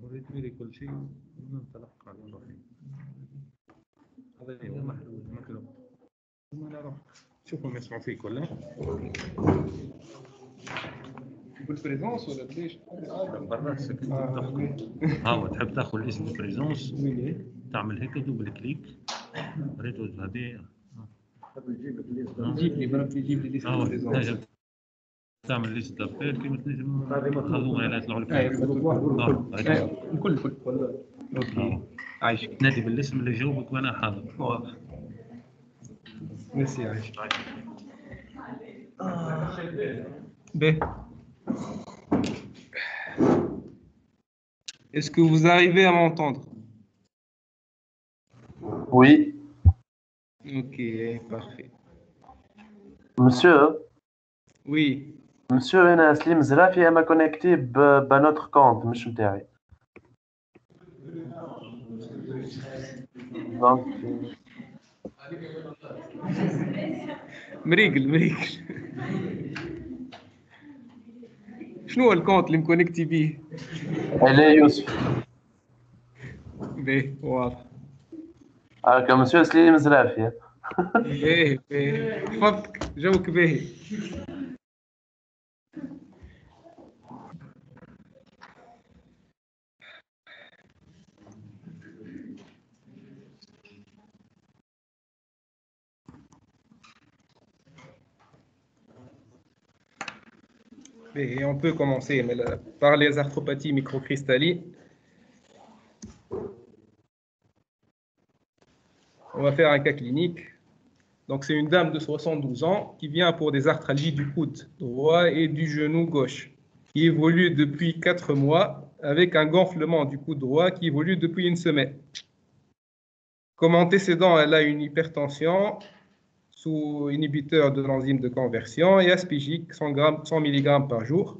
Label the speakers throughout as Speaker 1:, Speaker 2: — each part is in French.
Speaker 1: وريت لي كل شيء وننطلق على روحي. هذا هو محلول مكروه. ما نروح شوفهم يسمعوا فيك ولا؟
Speaker 2: بالبريزونس ولا بليش؟
Speaker 1: برا سكت هاو تحب تاخذ الاسم البريزونس تعمل هيك دوبل كليك ريتو هذه
Speaker 2: يجيب لي برك يجيب لي ليست البريزونس.
Speaker 1: تعمل ليست دابيل كيما تنجم هذوما اللي يطلعوا لك
Speaker 2: الكل اوكي عايشك
Speaker 1: تنادي بالاسم اللي جاوبك وانا حاضر.
Speaker 2: واضح. ميرسي عايشك. B. Est-ce que vous arrivez à m'entendre?
Speaker 3: Oui.
Speaker 2: Ok, parfait.
Speaker 3: Monsieur.
Speaker 2: Oui.
Speaker 3: Monsieur, أنا سليم زرافي أما كونكتي بنوتر كونت مش متاعي.
Speaker 2: مريقل شنو هو الكونت اللي مكونكتي بيه؟
Speaker 3: علي يوسف.
Speaker 2: باهي واضح.
Speaker 3: هاكا مسيو سليم زرافي.
Speaker 2: باهي حفظتك جوك باهي. Et on peut commencer par les arthropathies microcrystallines. On va faire un cas clinique. Donc, c'est une dame de 72 ans qui vient pour des arthralgies du coude droit et du genou gauche, qui évolue depuis 4 mois avec un gonflement du coude droit qui évolue depuis une semaine. Comme antécédent, elle a une hypertension sous inhibiteur de l'enzyme de conversion et aspigique 100 mg par jour.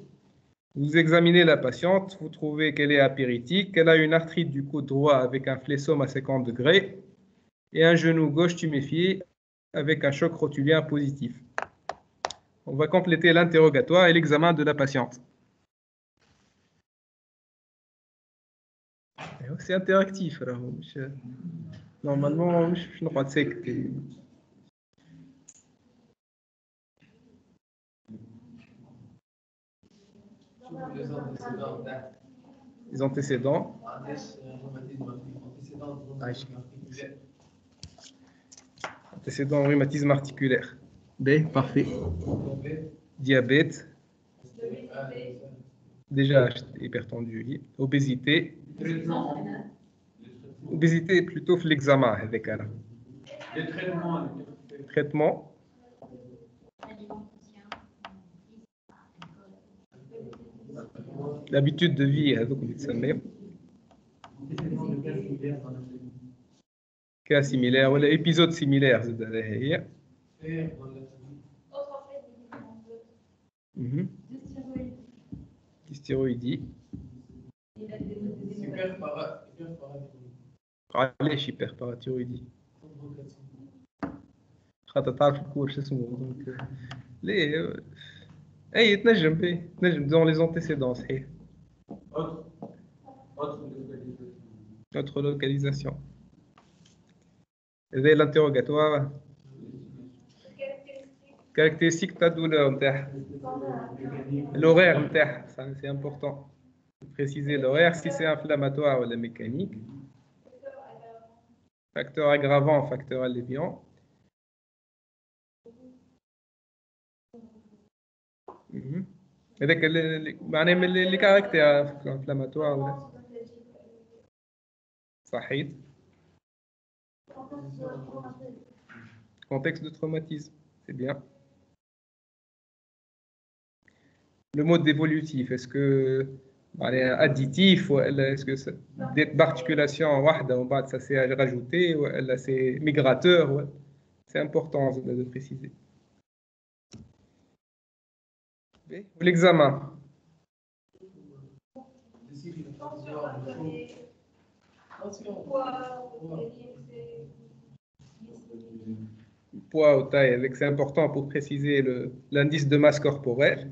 Speaker 2: Vous examinez la patiente, vous trouvez qu'elle est apéritique, qu'elle a une arthrite du coude droit avec un flessome à 50 degrés et un genou gauche tuméfié avec un choc rotulien positif. On va compléter l'interrogatoire et l'examen de la patiente. C'est interactif. Normalement, je ne sais pas si les antécédents. Antécédents rhumatisme articulaire. B, parfait. Diabète. Déjà hypertendu. Obésité. Obésité plutôt l'examen avec elle. Traitement. L'habitude de vie, cas similaire ou l'épisode similaire. Dystéroïdie. علاش hyperparathyroïdie خاطر تعرف الكور شو اسمه دونك ليه اي تنجم دون لي زونتيسيدون صحيح autre localisation هذا l'interrogatoire caractéristique تاع douleur نتاعها l'horaire نتاعها c'est important préciser l'horaire si c'est inflammatoire ou la mécanique. Facteur aggravant, facteur alléviant. هذاك معناه من اللي كاركتير انفلاماتوار ولا صحيح. Contexte de traumatisme, c'est bien. Le mode évolutif, est-ce que additif ou est-ce que d'articulation ça s'est rajouté ou c'est migrateur? C'est important de préciser. L'examen. Poids ou taille, c'est important pour préciser l'indice de masse corporelle.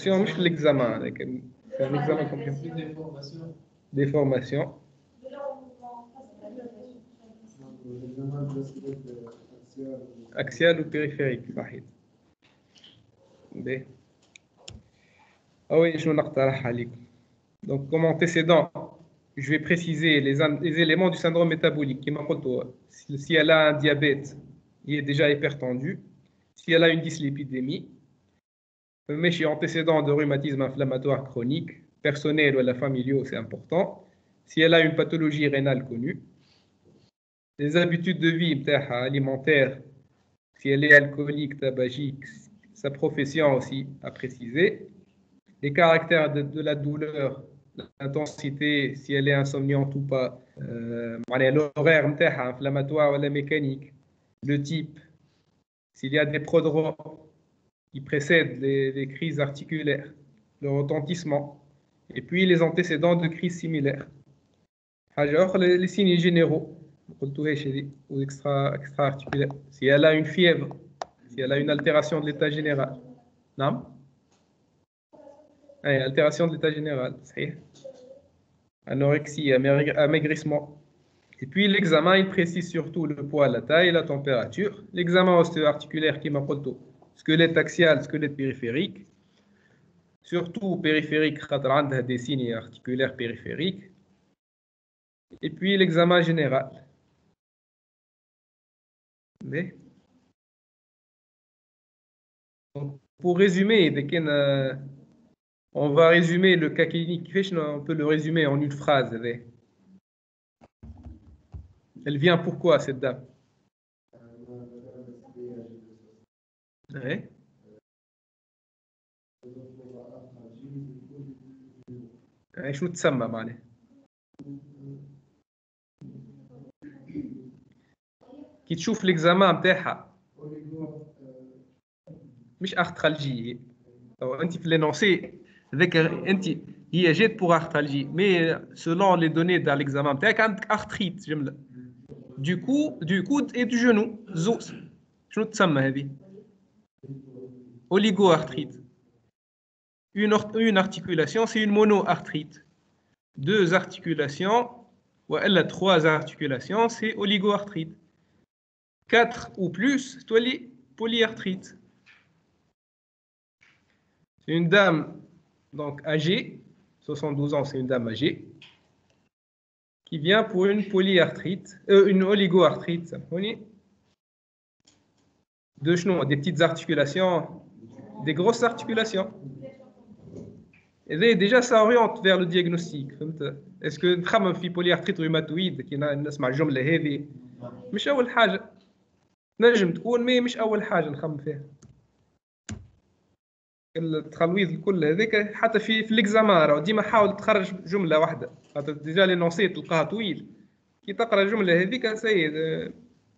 Speaker 2: fonction, مش l'examen, لكن c'est un examen complémentaire. Déformation. Axial ou périphérique, صحيح. Ah oui, je vais donc, comme antécédent, je vais préciser les éléments du syndrome métabolique. Si elle a un diabète, il est déjà hypertendu. Si elle a une dyslipidémie, mais chez antécédent de rhumatisme inflammatoire chronique, personnel ou familiaux, c'est important. Si elle a une pathologie rénale connue, les habitudes de vie alimentaires, si elle est alcoolique, tabagique, sa profession aussi à préciser, les caractères de la douleur, l'intensité, si elle est insomniante ou pas, l'horaire inflammatoire ou la mécanique, le type, s'il y a des prodromes qui précèdent les crises articulaires, le retentissement, et puis les antécédents de crises similaires. Alors, les signes généraux, ou extra-articulaires, si elle a une fièvre, si elle a une altération de l'état général. Non? Altération de l'état général, c'est anorexie, amaigrissement. Et puis l'examen, il précise surtout le poids, la taille et la température. L'examen ostéo-articulaire qui m'a dit squelette axial, squelette périphérique. Surtout périphérique, il y a des signes articulaires périphériques. Et puis l'examen général. Mais, donc, pour résumer, on va résumer le cas clinique. On peut le résumer en une phrase. Elle vient pourquoi, cette dame? Ouais. شو تسمى معناه؟ كي تشوف l'examen نتاعها مش arthralgie. انت في l'énoncé avec انت هي جات pour arthralgie mais selon les données dans l'examen نتاعك عندك arthrite جمله du coude et du genou زوز. شنو تسمى هذه؟ oligoarthrite. Une articulation, c'est une monoarthrite. Deux articulations, ou elle a trois articulations, c'est oligoarthrite. 4 ou plus, c'est polyarthrite. C'est une dame donc âgée, 72 ans, c'est une dame âgée, qui vient pour une polyarthrite, une oligoarthrite, ça des petites articulations, des grosses articulations. Et déjà, ça oriente vers le diagnostic. Est-ce que tu في polyarthrite rhumatoïde qui نسمع الجملة هذه مش أول حاجة نجم تكون مش أول حاجة نخمم فيها. التخلويض الكل هذاك حتى في الإكزامان راه ديما حاول تخرج جملة واحدة. خاطر ديجا لينونسي تلقاها طويل. كي تقرا الجملة هذيك سيد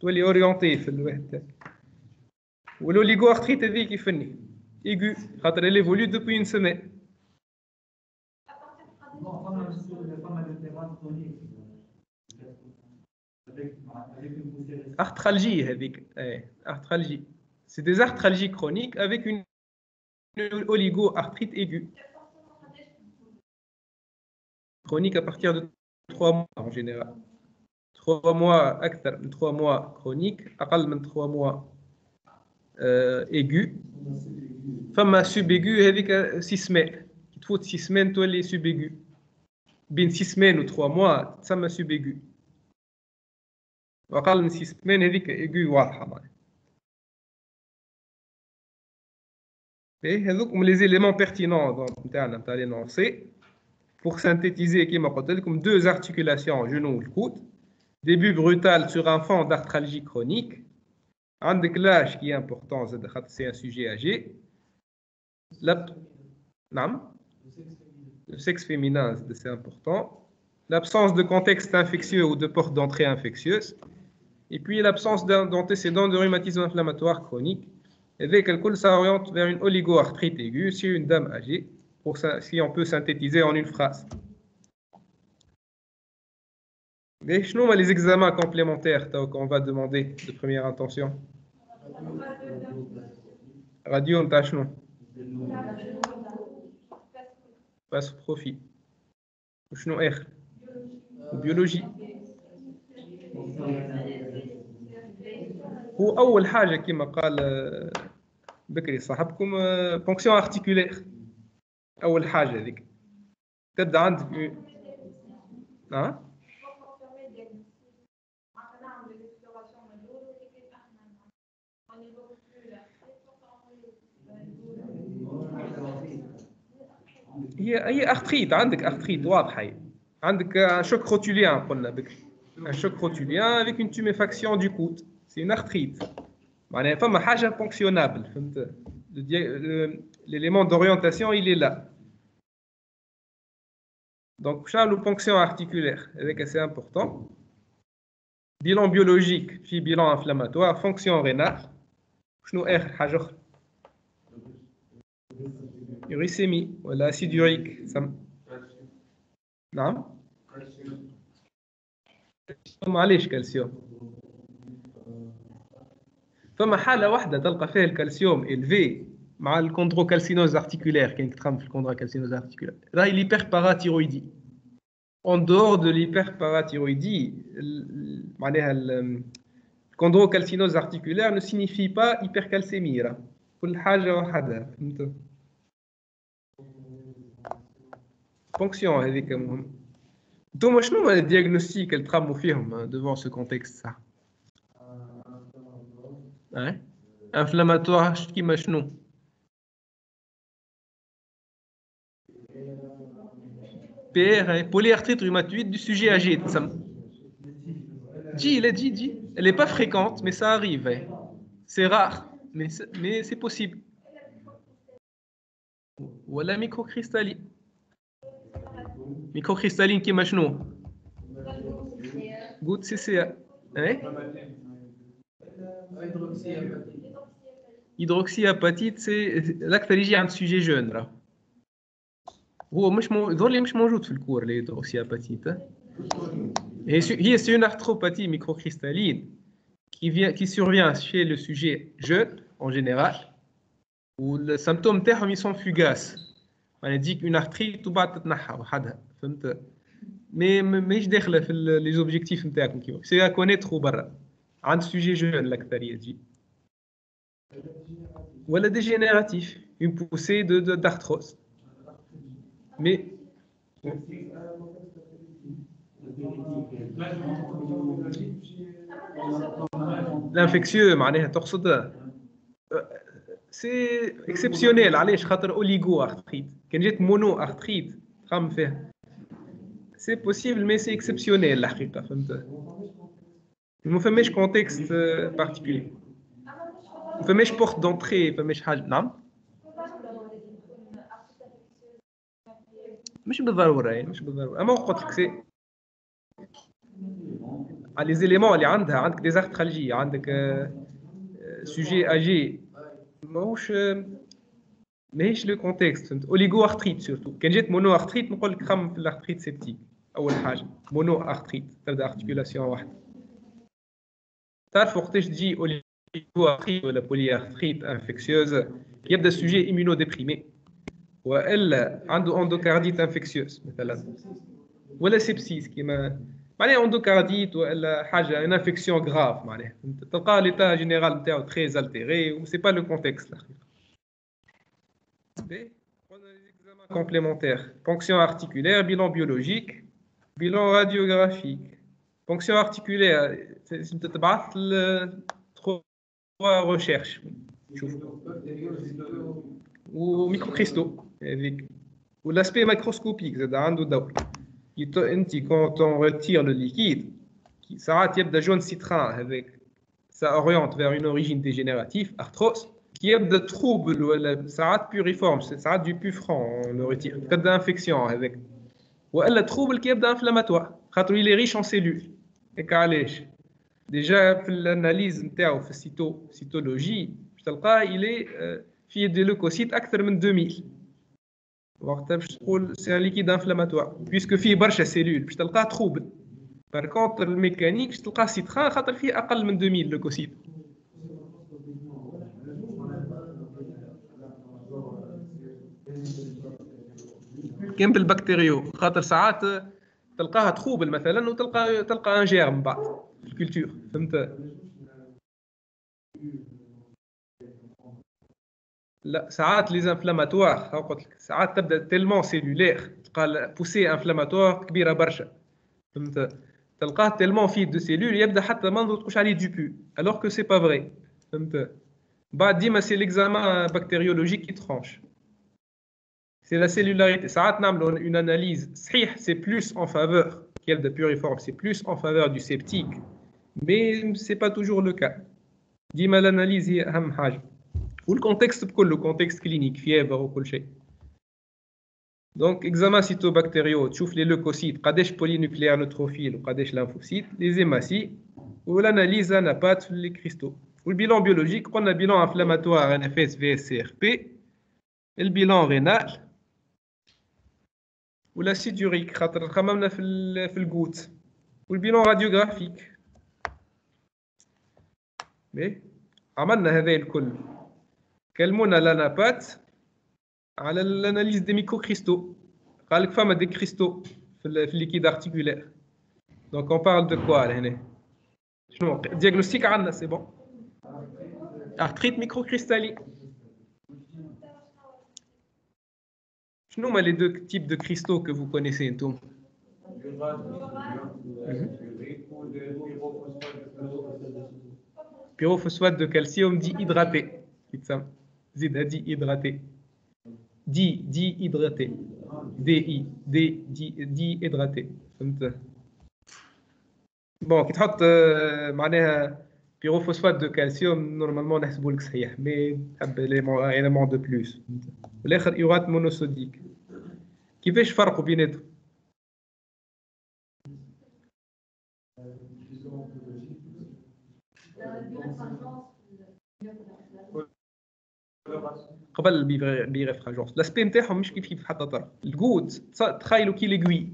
Speaker 2: تولي أورينتي في الواحد تاعك. والأوليغوارتريت هذيك يفني aigu خاطر elle évolue depuis une semaine. Arthralgie avec arthralgie. C'est des arthralgies chroniques avec une oligoarthrite aiguë. Chronique à partir de 3 mois en général. 3 mois, 3 mois chronique, أقل من 3 mois aigu. فما subaigu avec 6 semaines. Il te faut 6 semaines toi les subaigus. بين 6 semaines ou 3 mois تسمى subaigu. وأقل من 6 semaines هذيك aigu واضحة معنا. هذوك هم les éléments pertinents نتاعنا نتاع l'énoncé. Pour synthétiser كيما قلت لكم 2 articulations genou et coude. Début brutal sur un fond d'arthralgie chronique. عندك l'âge qui est important, c'est un sujet âgé. Le sexe féminin, c'est important. L'absence de contexte infectieux ou de porte d'entrée infectieuse. Et puis l'absence d'antécédents de rhumatisme inflammatoire chronique. Et dès que ça oriente vers une oligoarthrite aiguë chez une dame âgée, pour ça, si on peut synthétiser en une phrase. Mais شنو les examens complémentaires qu'on va demander de première intention? Radio نتاع شنو؟ باس بروفي. وشنو اخر؟ وبيولوجي. هو اول حاجه كما قال بكري صاحبكم فونكسيون ارتيكولير. اول حاجه هذيك تبدا عندك هي ارتريت. عندك ارتريت واضحه. عندك un choc rotulien قلنا بكري. un choc rotulien avec une tuméfaction du coude. c'est une arthrite. معناها فما حاجه فونكسيونابل. فهمت؟ l'élément d'orientation il est là. donc ça le fonction articulaire avec assez important. bilan biologique في bilan inflammatoire, fonction rénale. شنو اخر حاجه اخرى؟ uricémie ولا acide urique. نعم. معليش كالسيوم. فما حاله واحده تلقى فيها الكالسيوم élevé مع الكوندروكالسينوز ارتيكولير. كاين تخمم في الكوندروكالسينوز ارتيكولير راهي l'hyperparathyroïdie. en dehors de l'hyperparathyroïdie معناها الكوندروكالسينوز articulaire ne signifie pas hypercalcémie. كل حاجه وحدها. فهمت؟ فونكسيون هذيك مهم. انتوما شنو هما الدياغنوستيك اللي تخمموا فيهم devant ce contexte ça؟ انفلاماتوار كيما شنو؟ PR, polyarthrite rhumatoïde du sujet âgé. Dit. Elle n'est pas fréquente, mais ça arrive. C'est rare, mais c'est possible. Voilà microcristalline. Microcristalline qui est machno. Goutte CCA. Hydroxyapatite, c'est l'actalygie un sujet jeune là. هو مش موجود في الكور l'hydroxyapatite. C'est une arthropathie microcristalline qui survient chez le sujet jeune en général, où les symptômes تاعهم ils sont fugaces. On dit qu'une arthrite وبعد تتنحى وحدها. فهمت؟ ماهيش داخله في les objectifs نتاعكم كيما. C'est à connaître برا. عند sujet jeune الأكثرية تجي. ولا dégénératif, une poussée d'arthrose. Mais l'infectieux معناها تقصد سي اكسبسيونيل. علاش؟ خاطر اوليغو ارتريت. كان جات مونو ارتريت تخمم فيها سي بوسيبل مي سي اكسبسيونيل الحقيقه. فهمت؟ ما فماش كونتكست بارتيكولي، ما فماش بورت دونتري، ما فماش حاجه. نعم مش بالضروره مش بالضروره. اما قلت لك سي على لي زيليمون اللي عندك ديزارترالجي، عندك سوجي اجي ماهيش لو كونتكست. فهمت؟ اوليغو ارتريت سورتو. كان جات مونو ارتريت نقول لك خمم في الارتريت سيبتيك. اول حاجه مونو ارتريت تبدا ارتيكولاسيون واحده. تعرف وقتاش تجي اوليغو ارتريت ولا بولي ارتريت انفكسيوز؟ يبدا السوجي ايمونو ديبريمي، والا عنده اندوكارديت انفكسيوز مثلا، ولا سيبسيس كيما معناها اندوكارديت، ولا حاجه ان انفكسيون غراف. معناها تلقى ليتا جينيرال نتاعو تري التيري و سي با لو كونتكست. قلنا لي زيكزامان كومبليمونتير: فونكسيون ارتيكولير، bilan biologique, bilan radiographique. فونكسيون ارتيكولير تبعث trois recherches. شوف وميكروكريستو هذيك، والاسبي مايكروسكوبيك زاد عنده دور. انت quand on retire le liquide ساعات يبدا جون سيتران هذاك، ça oriente vers une origine dégénérative, arthrose، qui يبدا trouble ولا ساعات puriforme، ساعات du pufran on le retire، تبدا infection هذاك، والا trouble qui يبدا inflammatoire خاطر il est riche en cellules. هيك علاش ديجا في الاناليز نتاعو في السيتولوجي باش تلقاه il est فيه دي لوكوسيت اكثر من 2000. وقتها باش تقول سي ان ليكيد انفلاماتوار بيسكو فيه برشا سيلول، باش تلقاه تروبل. بار كونتر الميكانيك باش تلقاه سيتران خاطر فيه اقل من 2000 لوكوسيت. كان بالبكتيريو، خاطر ساعات تلقاها تخوبل مثلا تلقى ان جير من بعد في الكولتور، فهمت؟ لا ساعات لي زانفلاماتوار قلت لك ساعات تبدا تيلمون سيلولير، تلقى بوسي انفلاماتوار كبيره برشا، فهمت؟ تلقاه تيلمون فيه دو سيلول يبدا حتى ما نطقوش عليه دو بو الوغ كو سي با فري، فهمت؟ بعد ديما سي ليكزامان بكتيريولوجيك كي ترونش، سي لا سيلولاريتي. ساعات نعملوا اون اناليز صحيح سي بلوس en faveur qu'il y a de puriforme, c'est plus en faveur du septique, mais c'est pas toujours le cas. ديما الاناليز هي اهم حاجه، والكونتكست بكله كونتكست كلينيك فيبر وكل شيء. دونك اكزامان سيتوبكتيريو تشوف لي لوكوسيت قداش بولينوكليير نوتروفيل وقداش لانفوسيت، لي زيماسي، والاناليز انا بات في لي كريستو. والبيلون بيولوجيك قلنا بيلون انفلاماتوار ان اف اس في اس سي ار بي، البيلون رينال والاسيد يوريك خاطر خممنا في الجوت، والبيلون راديوغرافيك. مي عملنا هذا الكل، كلمونا لانابات على الاناليز دي ميكرو كريستو، قال لك فما دي كريستو في الليكيد ارتيكولير. دونك اون بارل دو كوا هنا؟ شنو دياغنوستيك عندنا سي بون، ارتريت ميكرو كريستالي. شنو هما لي دو تيب دو كريستو que vous connaissez انتم؟ pyrophosphate de calcium dihydraté، زيد دي hydraté، دي hydraté، دي hydraté، فهمت؟ بون كي تحط معناها pyrophosphate de calcium نورمالمون نحسبوا لك صحيح، مي تحب élément de plus، والاخر يورات مونوصوديك. كيفاش فرقوا بيناتهم؟ قبل البيريفراجونس لاسبي نتاعهم مش كيف حتى طرف. الجود تخيلوا كي ليغوي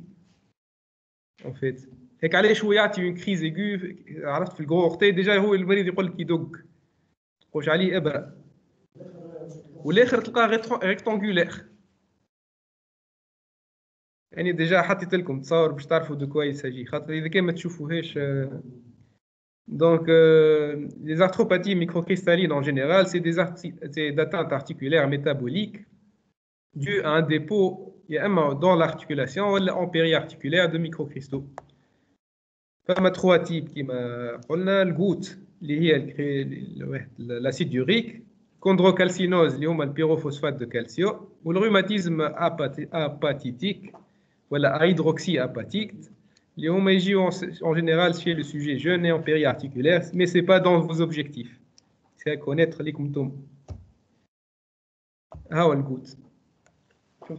Speaker 2: اون فيت، هيك علاش هو يعطي اون كريز ايغو، عرفت؟ في الجو اختي ديجا هو المريض يقول لك يدق تقوش عليه ابره، والاخر تلقاه ريكتونغولير. يعني ديجا حطيت لكم تصور باش تعرفوا دو كوا يساجي، خاطر اذا كان ما تشوفوهاش. Donc, les arthropathies microcristallines en général, c'est des atteintes articulaires métaboliques dues à un dépôt dans l'articulation ou en périarticulaire de microcristaux. فما trois types كما قلنا، الجوت اللي هي l'acide urique، chondrocalcinose اللي هما البيروفوسفات de calcium، والrhumatisme apathitique ولا hydroxyapathique اللي هما يجيو en général chez le sujet jeune et en périarticulaire, mais c'est pas dans vos objectifs. C'est à connaître les symptômes. Ah ouais, le goût.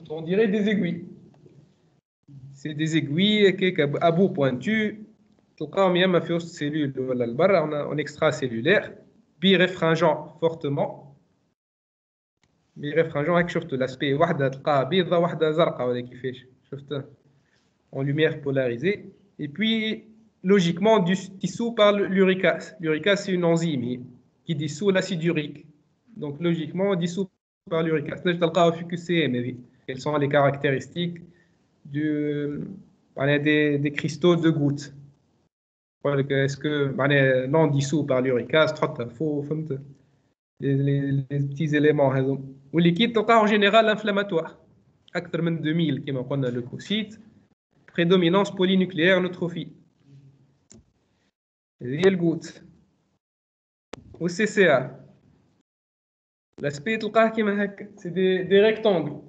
Speaker 2: On dirait des aiguilles. C'est des aiguilles à bout pointu. تلقاهم يا اما في وسط سيلول ولا لبرا en extracellulaire، بيرفرنجون fortement. بيرفرنجون هيك شفتوا الاسبي، واحده تلقاها بيضه واحده زرقاء ولا كيفاش، شفت؟ en lumière polarisée. Et puis, logiquement, dissous par l'uricase. L'uricase, c'est une enzyme qui dissout l'acide urique. Donc, logiquement, dissous par l'uricase. Quelles sont les caractéristiques des cristaux de goutte? Est-ce que non dissous par l'uricase, les petits éléments. Ou liquide, en général, inflammatoire. Acteur 2000, qui m'en a leucocyte. Prédominance polynucléaire neutrophile. هي الجوت. والسي سي ا الاسبي تلقاه كيما هكا، سي دي ريكتانغل،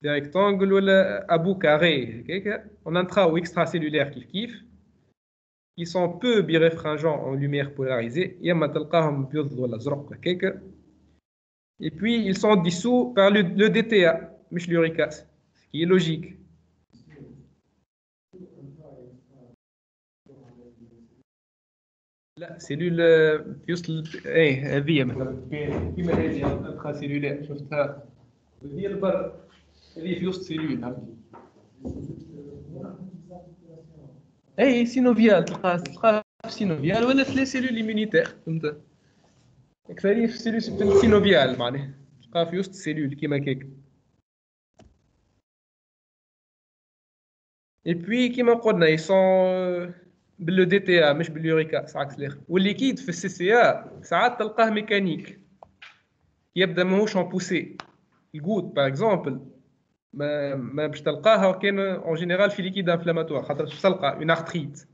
Speaker 2: دي ريكتانغل ولا ابو كاري هكاك اون انترا ou extracellulaire كيف qui sont peu birefringents en lumière polarisée، يا اما تلقاهم بيض ولا زرق هكاك. Et puis ils sont dissous par le DTA مش l'uricase، ce qui est logique. لا سيلول في وسط هذه مثلا كيما هذه انترا سيلولير شفتها، هذه البر، هذه في وسط سيلول. اي سينوفيال، تلقى في سينوفيال ولا في لي سيلول ايمونيتير، فهمت؟ اكثر في سيلول سينوفيال معناها تلقى في وسط سيلول كيما هكاك. Et puis, كما قلنا, ils sont باللو دي تي ا مش باليوريكا ساعات الاخر. والليكيد في السي سي ا ساعات تلقاه ميكانيك يبدا ماهوش ان بوسي. الجود باغ اكزومبل ما باش تلقاها كان اون جينيرال في ليكيد انفلاماتوار خاطر باش تلقى اون ارتريت.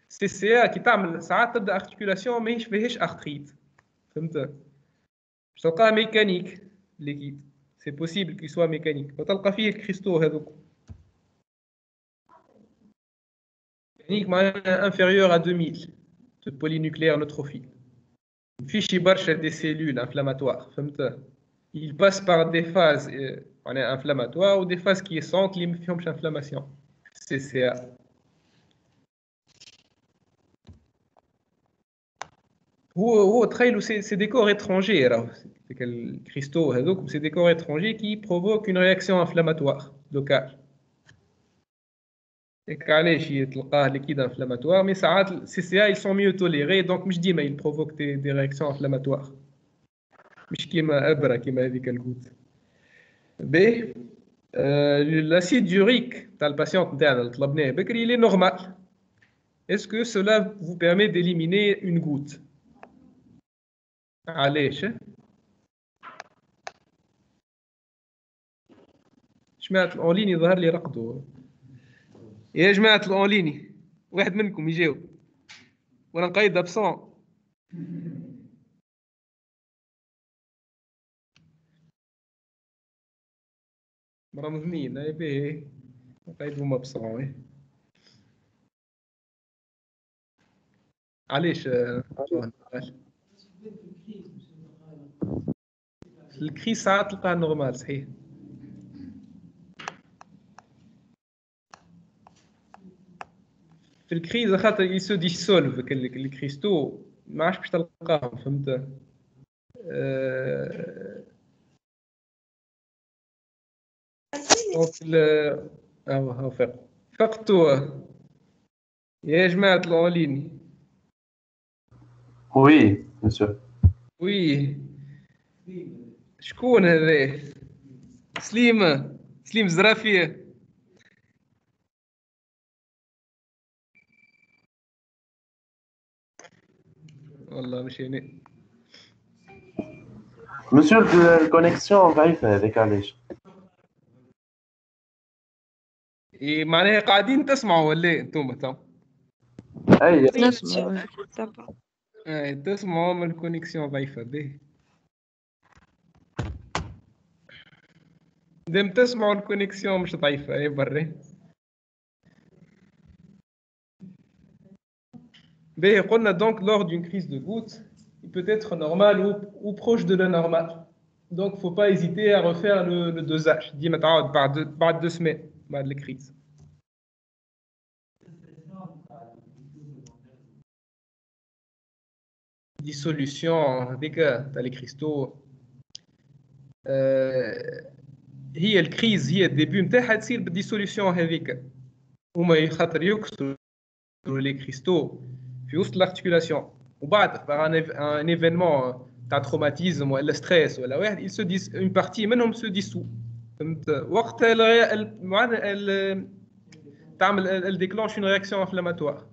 Speaker 2: سي سي ا كي تعمل ساعات تبدا ارتيكولاسيون ماهيش فيهاش ارتريت فهمت باش تلقاه ميكانيك ليكيد سي بوسيبل كي سوا ميكانيك وتلقى فيه الكريستو هذوك ميكانيك معناها انفيريور ا 2000 de polynucléaire neutrophile. فيش برشا des cellules inflammatoires فهمت. Il passe par des phases inflammatoires ou des phases quiescentes اللي ما فيهمش inflammation. CCA. هو تخيلوا c'est des corps étrangers راهو الكريستو هذوك c'est des corps étrangers qui provoquent une réaction inflammatoire locale. هيك علاش تلقاه ليكيد انفلاماتوار مي ساعات السي سي اي ils sont mieux tolérés donc مش ديما ils provoquent des réactions inflammatoires مش كيما ابره كيما هذيك الجوت. ب l'acide urique تاع الباسيونت نتاعنا اللي طلبناه بكري il est normal. Est-ce que cela vous permet d'éliminer une goutte؟ علاش؟ جماعة الأونلاين يظهر لي رقدوا. يا جماعة الأونلاين واحد منكم يجاوب ولا نقيد أبسون. مرمضنين أي بيه نقيدهم أبسون. علاش؟ الكريس ساعات تلقاه نورمال صحيح. في الكريز خاطر يسو ديسولف الكريستو ما عادش باش تلقاهم فهمت. هاو فقتوا يا جماعة الأونلاين.
Speaker 3: وي مسيو.
Speaker 2: وي شكون هذا؟ سليم زرافية. والله مش هنا.
Speaker 3: مسيو الكونيكسيون ضعيفة هذيك علاش؟
Speaker 2: إيه معناها قاعدين تسمعوا ولا انتم تو؟
Speaker 3: أي
Speaker 4: نسمع طبعا.
Speaker 2: تسمعوا من الكونيكسيون ضعيفة به. دام تسمعوا الكونيكسيون مش ضعيفة أي بري. B, قلنا donc lors d'une crise de goutte, il peut être normal ou proche de la normale. Donc, il ne faut pas hésiter à refaire le dosage. ديما تعاود بعد 2 semaines بعد الكريز. Dissolution هذيك تاع لي كريستو. هي الكريز هي الديبي نتاعها تصير بالديسوليسيون هذيك. هما خاطر يكسروا لي كريستو في وسط الارتيكولاسيون وبعد ان ايفينمون تاع تروماتيزم ولا ستريس ولا واحد il se dit une partie منهم se dissout فهمت وقتها تعمل الديكلونش اون رياكسيون انفلاماتوار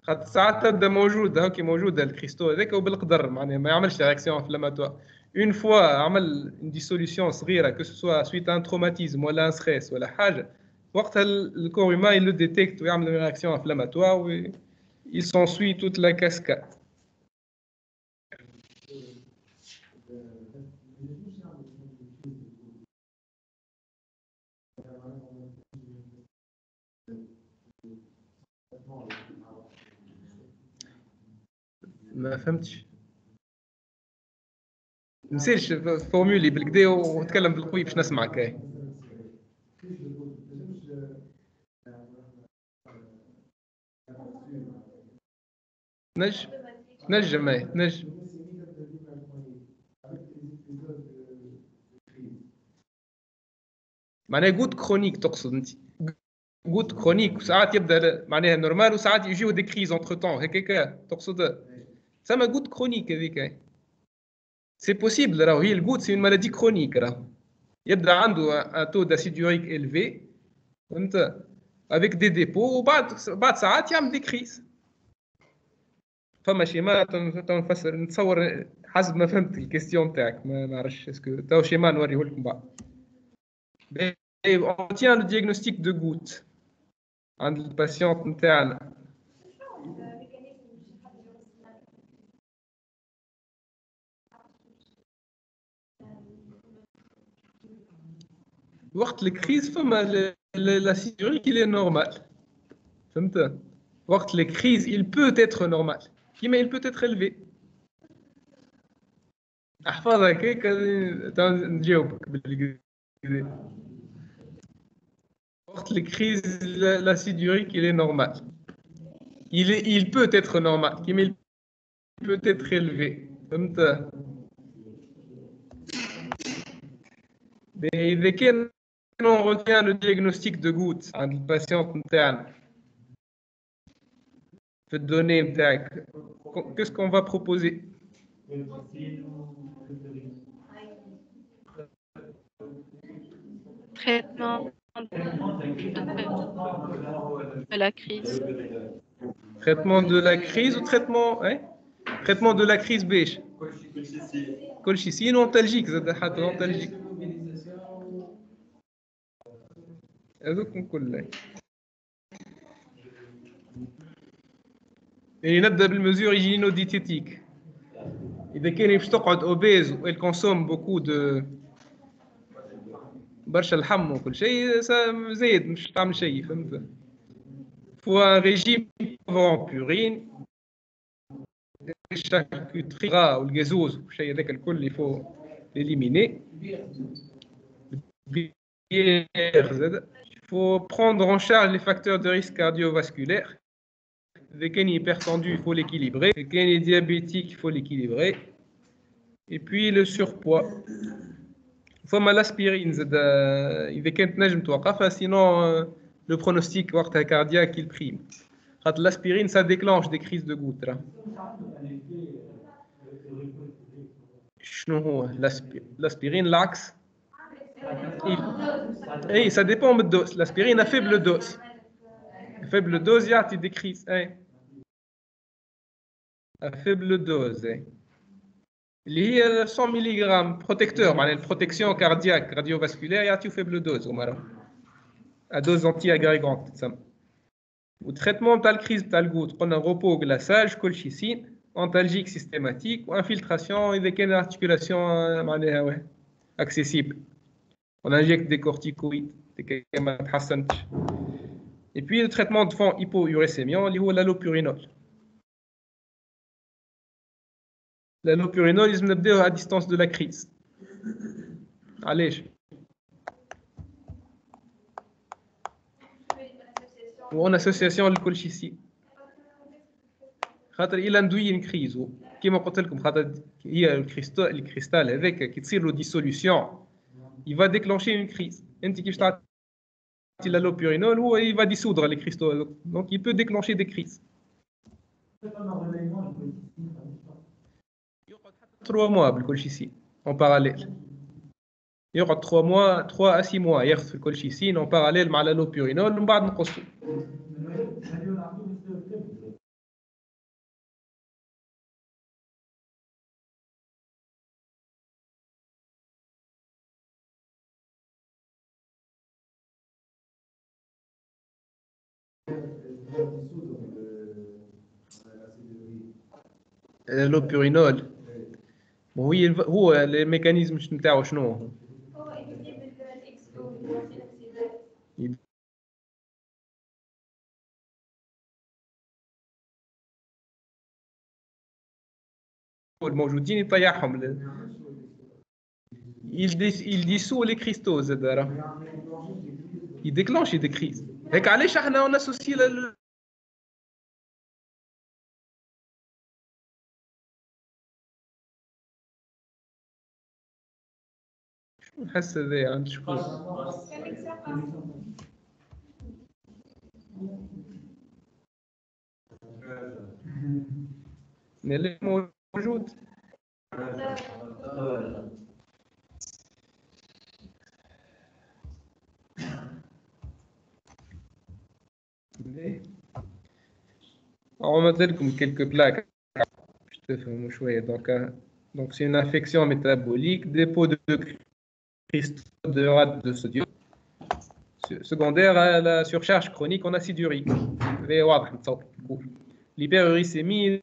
Speaker 2: خاطر ساعات تبدا موجود هاكي موجوده الكريستو هذاك وبالقدر معناها ما يعملش رياكسيون انفلاماتوار اون فوا عمل ديسوليسيون صغيره كو سوا سويت ان تروماتيزم ولا ان ستريس ولا حاجه وقتها الكور هيومان لو ديتيكت ويعمل une réaction inflammatoire و il s'ensuit toute la cascade. ما فهمتش. نسيش فورمولي بالكدا وتكلم بالقوي باش نسمعك. هاي نجم هاي نجم. معناها جود كرونيك تقصد انت؟ جود كرونيك وساعات يبدا معناها نورمال وساعات يجيو دي كريز اونتر طون هكاك تقصد؟ سما جود كرونيك هذيك. سي بوسيبل راهو هي الجود سي اون مالادي كرونيك راهو يبدا عنده ان تو داسيد يوريك الفي فهمت avec des dépôts وبعد ساعات يعمل des crises. فما شيما تنفسر نتصور حسب ما فهمت الكيستيون تاعك ما نعرفش اسكو تو شيما نوريه لكم بعد. On tient le diagnostic de goutte عند الباسيونت نتاعنا. وقت الكريز فما l'acide urique il est normal. فهمت؟ وقت الكريز il peut être normal. كيما il peut être élevé. احفظها هكاك نجاوبك بالانجليزي. وقت الكريز l'acide urique il est normal. Il peut être normal. كيما il peut être élevé. فهمت؟ إذا كان on retient le diagnostic de goutte عند الباسيونت نتاعنا في الدوني نتاعك qu'est-ce qu'on va proposer?
Speaker 4: Traitement de la crise.
Speaker 2: Traitement de la crise ou traitement hein? Traitement de la crise بيش colchicine antalgique زاد حتى antalgique هذوك كلهم. يعني نبدا بالمزور hygiéno-diététique. اذا كان باش تقعد اوبيز و elle consomme beaucoup de برشا لحم وكل شيء زايد مش تعمل شيء فهمت. faut un régime en purine charcuterie والغازوز والشيء هذاك الكل il faut l'éliminer. Il faut prendre en charge les facteurs de risque cardiovasculaire. Dès qu'il est hypertendu, il faut l'équilibrer. Dès qu'il est diabétique, il faut l'équilibrer. Et puis le surpoids. Il faut l'aspirine. إذا كانت نجم توقفها sinon le pronostic وقتها cardiaque il prime. L'aspirine ça déclenche des crises de goutte. شنو هو l'aspirine l'axe? اي ça dépend من الدوز. l'aspirine à faible dose. faible dose يعطي des crises. à faible dose. اللي هي 100 ملغ protecteur معناها البروتكسيون كاردياك راديوفاسكولير يعطيو faible dose هما à dose anti-agrégante تسمى. والتريتمون تاع الكريز تاع الغوت قلنا روبو غلاساج كولشيسين انتالجيك سيستيماتيك وانفلتراسيون اذا كان الارتيكولاسيون معناها accessible. On injecte des corticoïdes دي ما تحسنتش. Et puis le traitement de fond hypouricémiant اللي هو l'allopurinol. L'allopurinol لازم نبداو à distance de la crise. علاش؟ ou en association للكولشيسين. خاطر إلا ندوي une crise كيما قلت لكم خاطر هي الكريستال هذاك كي تصير له dissolution il va déclencher une crise. انت كيفاش تعطي l'allopurinol هو il va dissoudre les cristaux donc il peut déclencher des crises. 3 mois بالكولشيسين en parallèle. يقعد 3 mois 3 à 6 mois ياخذ في الكولشيسين en parallèle مع l'allopurinol ومن بعد نقصوا. l'allopurinol هو الميكانيزم نتاعو شنو هو؟ الموجودين يطيحهم. il dissout les cristaux زاد راه il déclenche des crises. هيك علاش احنا on associe نحس هذا عند شكون اللي موجود. On va mettre comme quelques plaques. Je te fais un choix. Donc c'est une infection métabolique, dépôt de cristaux de rate de sodium, secondaire à la surcharge chronique en acide urique. L'hyperuricémie.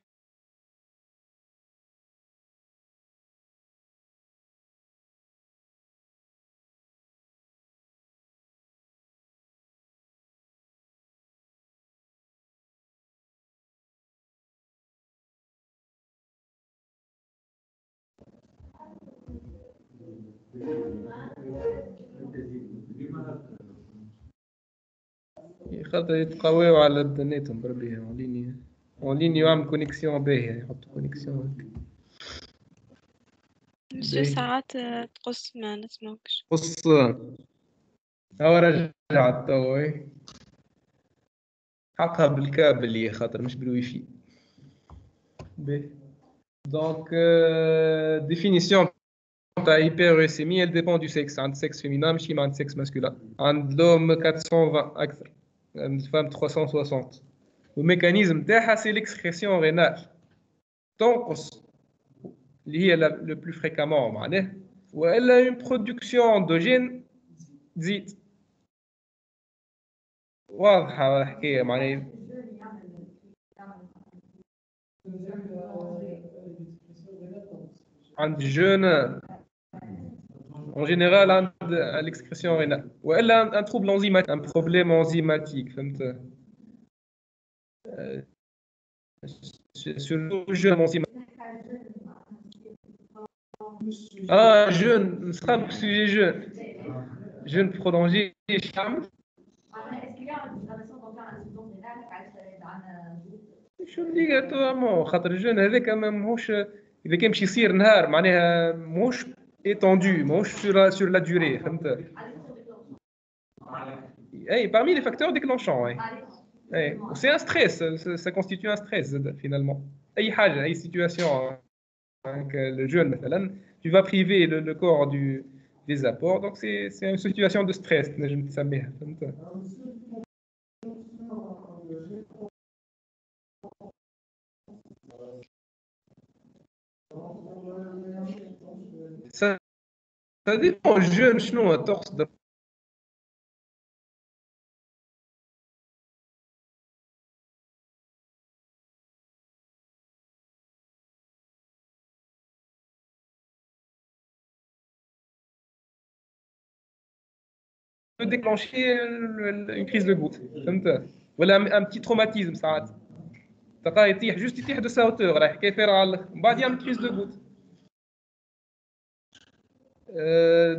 Speaker 2: خاطر يتقواو على النت بربي اون ليني يعمل كونيكسيون باهية يحطوا كونيكسيون هكا.
Speaker 4: مسيو ساعات تقص ما نسمعكش.
Speaker 2: قص هو رجعت توا حطها بالكابل اللي خاطر مش بالواي فاي. Donc définition تاع hyperuricémie elle dépend du sexe. عند sexe féminin ماشي عند sexe masculin. عند l'homme 420 أكثر. عند الفemme 360. والميكانيزم تاعها c'est l'excrétion rénale. تنقص اللي هي le plus fréquemment معناه وإلا une production endogène تزيد. واضحة الحكاية معناه. عند jeune en général à l'excrétion rénale ou elle a un trouble enzymatique, un problème enzymatique sur le jeune enzymatique. Ah jeune sera le sujet jeune prolongé مش obligatoirement خاطر الجون هذاك ماهوش إذا كان باش يصير نهار معناها ماهوش étendu ماهوش sur la durée فهمت. أي parmi les facteurs déclenchants أي c'est un stress ça constitue un stress finalement أي حاجة أي situation le jeune مثلا tu vas priver le corps des apports donc c'est une situation de stress نجم تسميها فهمت. Ça dépend jeune شنو تقصد. peut déclencher une crise de goutte فهمت ولا un petit traumatisme ساعات تلقاه يطيح juste يطيح de sa hauteur راح كيف يرى من بعد يعمل crise de goutte.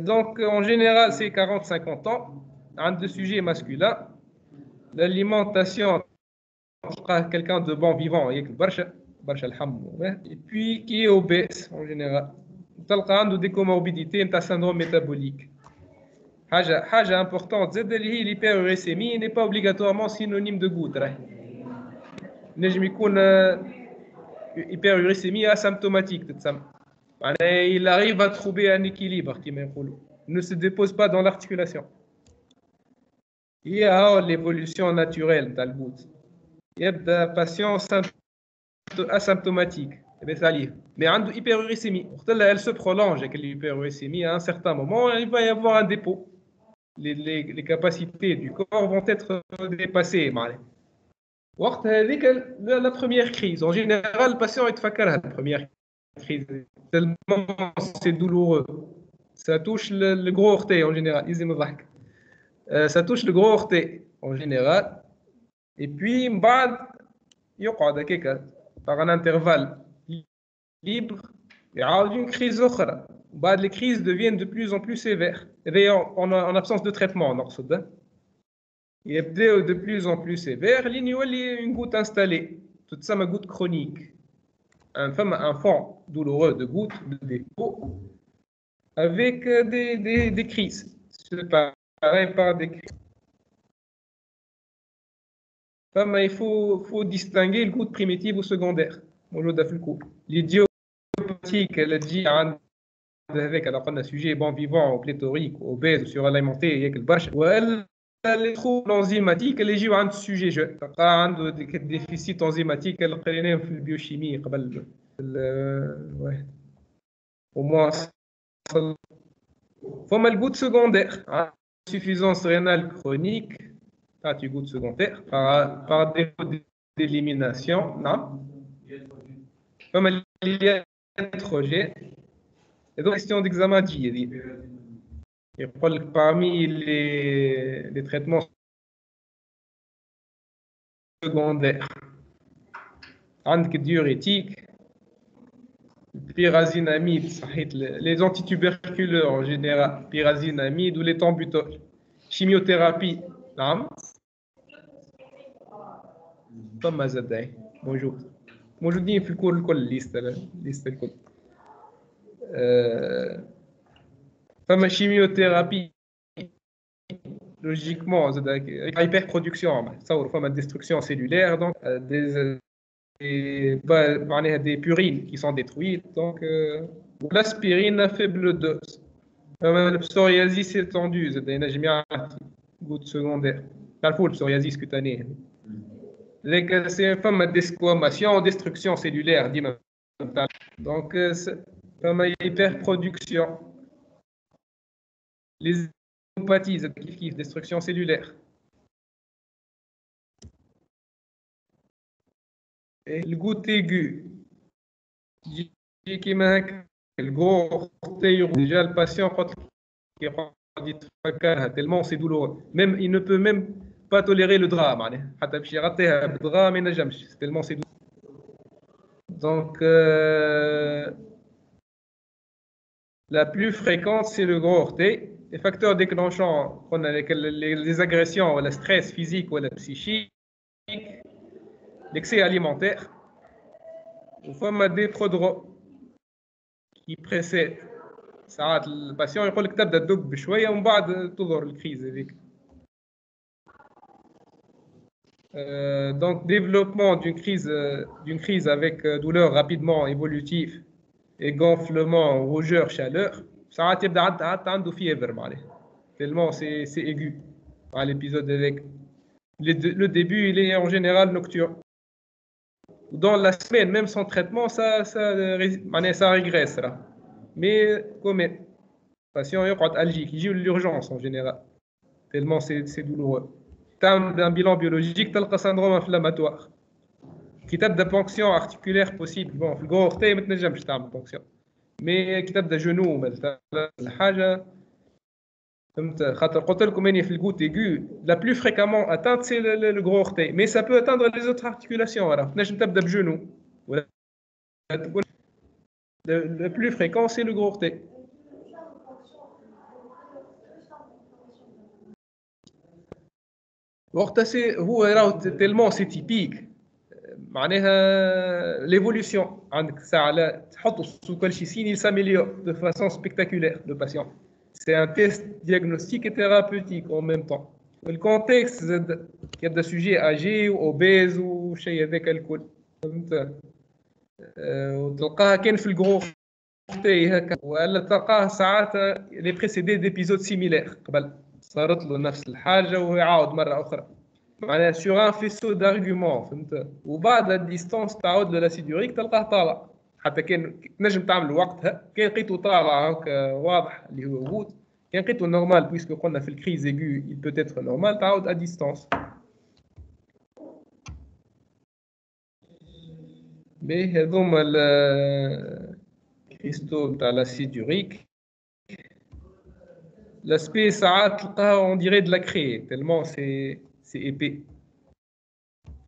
Speaker 2: Donc en général c'est 40-50 ans. Un de sujet masculin, l'alimentation quelqu'un de bon vivant et puis qui est obèse en général تلقى عنده des comorbidités نتاع syndrome métabolique. حاجة importante زاد اللي هي l'hyperuricémie n'est pas obligatoirement synonyme de goutte راهي نجم يكون hyperuricémie asymptomatique تتسمى معناها il arrive à trouver un équilibre كما يقولوا ne se dépose pas dans l'articulation. Il y a l'évolution naturelle نتاع الجoutte يبدا patient asymptomatique mais عنده hyperuricémie elle se prolonge avec l'hyperuricémie à un certain moment il va y avoir un dépôt. Les capacités du corps vont être dépassées. La première crise, en général, le patient est fakar la première crise. Tellement c'est douloureux. Ça touche le gros orteil en général. Ça touche le gros orteil en général. Et puis, par un intervalle libre, il y a une crise autre. Les crises deviennent de plus en plus sévères. En absence de traitement, il y a de plus en plus sévères. Il y a une goutte installée. Tout ça, ma goutte chronique. Un fond douloureux de goutte, de dépôt, avec des crises. C'est pareil par des crises. Il faut distinguer le goutte primitive ou secondaire. L'idiopathique, elle dit avec un sujet bon vivant, pléthorique, obèse, suralimenté, il y a que le bâche. les troubles enzymatiques اللي يجيو عند السوجي جو تلقى عنده ديفيسيت انزيماتيك اللي قريناهم في البيوشيمي قبل واحد وموا فما الجوت سكوندير insuffisance rénale chronique تعطي جوت سكوندير par défaut d'élimination نعم فما الياتروجين et donc question d'examen جيد يقول لك parmi les traitements secondaires عندك diurétique pyrazinamide صحيت les antituberculeux en général pyrazinamide ou les tambutols chimiothérapie نعم فما زاد موجودين في الكل الليسته الكل فما chimiothérapie logiquement hyperproduction تصور فما destruction cellulaire donc des purines qui sont détruites donc l'aspirine à faible dose le psoriasis étendue زاد ينجم يعطي goutte secondaire تعرفوا البسوريازيس كوتانيه لكن فما ديسكواماسيون destruction cellulaire ديما donc فما hyperproduction les hémopathies كيف destruction cellulaire الجوت aigu يجي كيما هكا الجو déjà le patient قلت لك يتفكرها tellement c'est douloureux même il ne peut même pas tolérer le drap معناها حتى باش يغطيها بالدرا ما ينجمش tellement c'est douloureux donc la plus fréquente c'est le gros orteil les facteurs déclenchants on a les agressions ou le stress physique ou psychique l'excès alimentaire ou فما des prodromes qui précèdent ساعات الباسيون يقول لك تبدا تدق بشويه ومن بعد تظهر الكريز هذيك donc développement d'une crise avec douleur rapidement évolutive et gonflement rougeur chaleur ساعات يبدا عنده fièvre معناها tellement c'est aigu à l'épisode avec le début il est en général nocturne dans la semaine même sans traitement ça régresse là. Mais comme patient يقعد algique يجي l'urgence en général tellement c'est douloureux تعمل un bilan biologique تلقى syndrome inflammatoire كي تبدا بونكسيون articulaire possible bon في الجو orteil ما تنجمش تعمل بونكسيون mais كي تبدا جنو مثلا الحاجه فهمت خاطر قلت لكم اني في الجوت aigu la plus fréquemment atteinte c'est le gros orteil mais ça peut atteindre les autres articulations راه تنجم تبدا بجنو ولا تقول le plus fréquent c'est le gros orteil l'orteil هو tellement c'est typique معناها l'évolution عندك ساعه لا تحط sous colchicine il s'améliore de façon spectaculaire le patient c'est un test diagnostique et thérapeutique en même temps le contexte يبدا sujet âgé ou obèse ou شيء هذاك الكل فهمت وتلقاها كان في الجرو هكا ولا تلقاه ساعات لي بريسيدي ديبيزود سيميلير قبل صارت له نفس الحاجه ويعاود مره اخرى معناها سور ان فيسو دارغيومون فهمت وبعد الديستانس تعود للاسيدوريك تلقاه طالع حتى كان تنجم تعمل وقتها كان لقيته طالع هكا واضح اللي هو غوت كان لقيته نورمال بويسكو قلنا في الكريز ايغو il peut être normal تعود ا ديستانس باهي هذوما الكريستو نتاع لاسيدوريك l'aspect ساعات تلقاها on dirait de la craie tellement c'est épais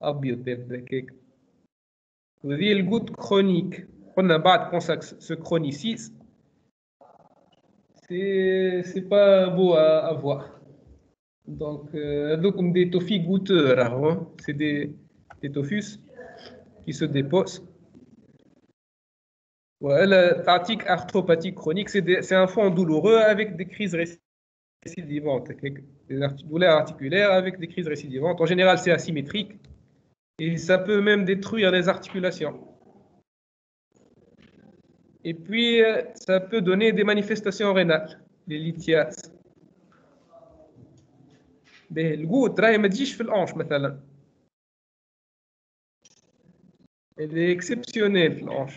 Speaker 2: ابيض هكاك وهذه الجوت كرونيك قلنا بعد quand ça se chronicise c'est pas beau à voir donc هذوكم des tophis goûteux راهو c'est des tophus qui se déposent voilà تعطيك arthropathie chronique c'est un fond douloureux avec des crises récidivantes des douleurs articulaires avec des crises récidivantes en général c'est asymétrique et ça peut même détruire les articulations et puis ça peut donner des manifestations rénales les lithiases به الجوت راهي ما تجيش في الانش مثلا، اللي اكسبسيونيل في الانش،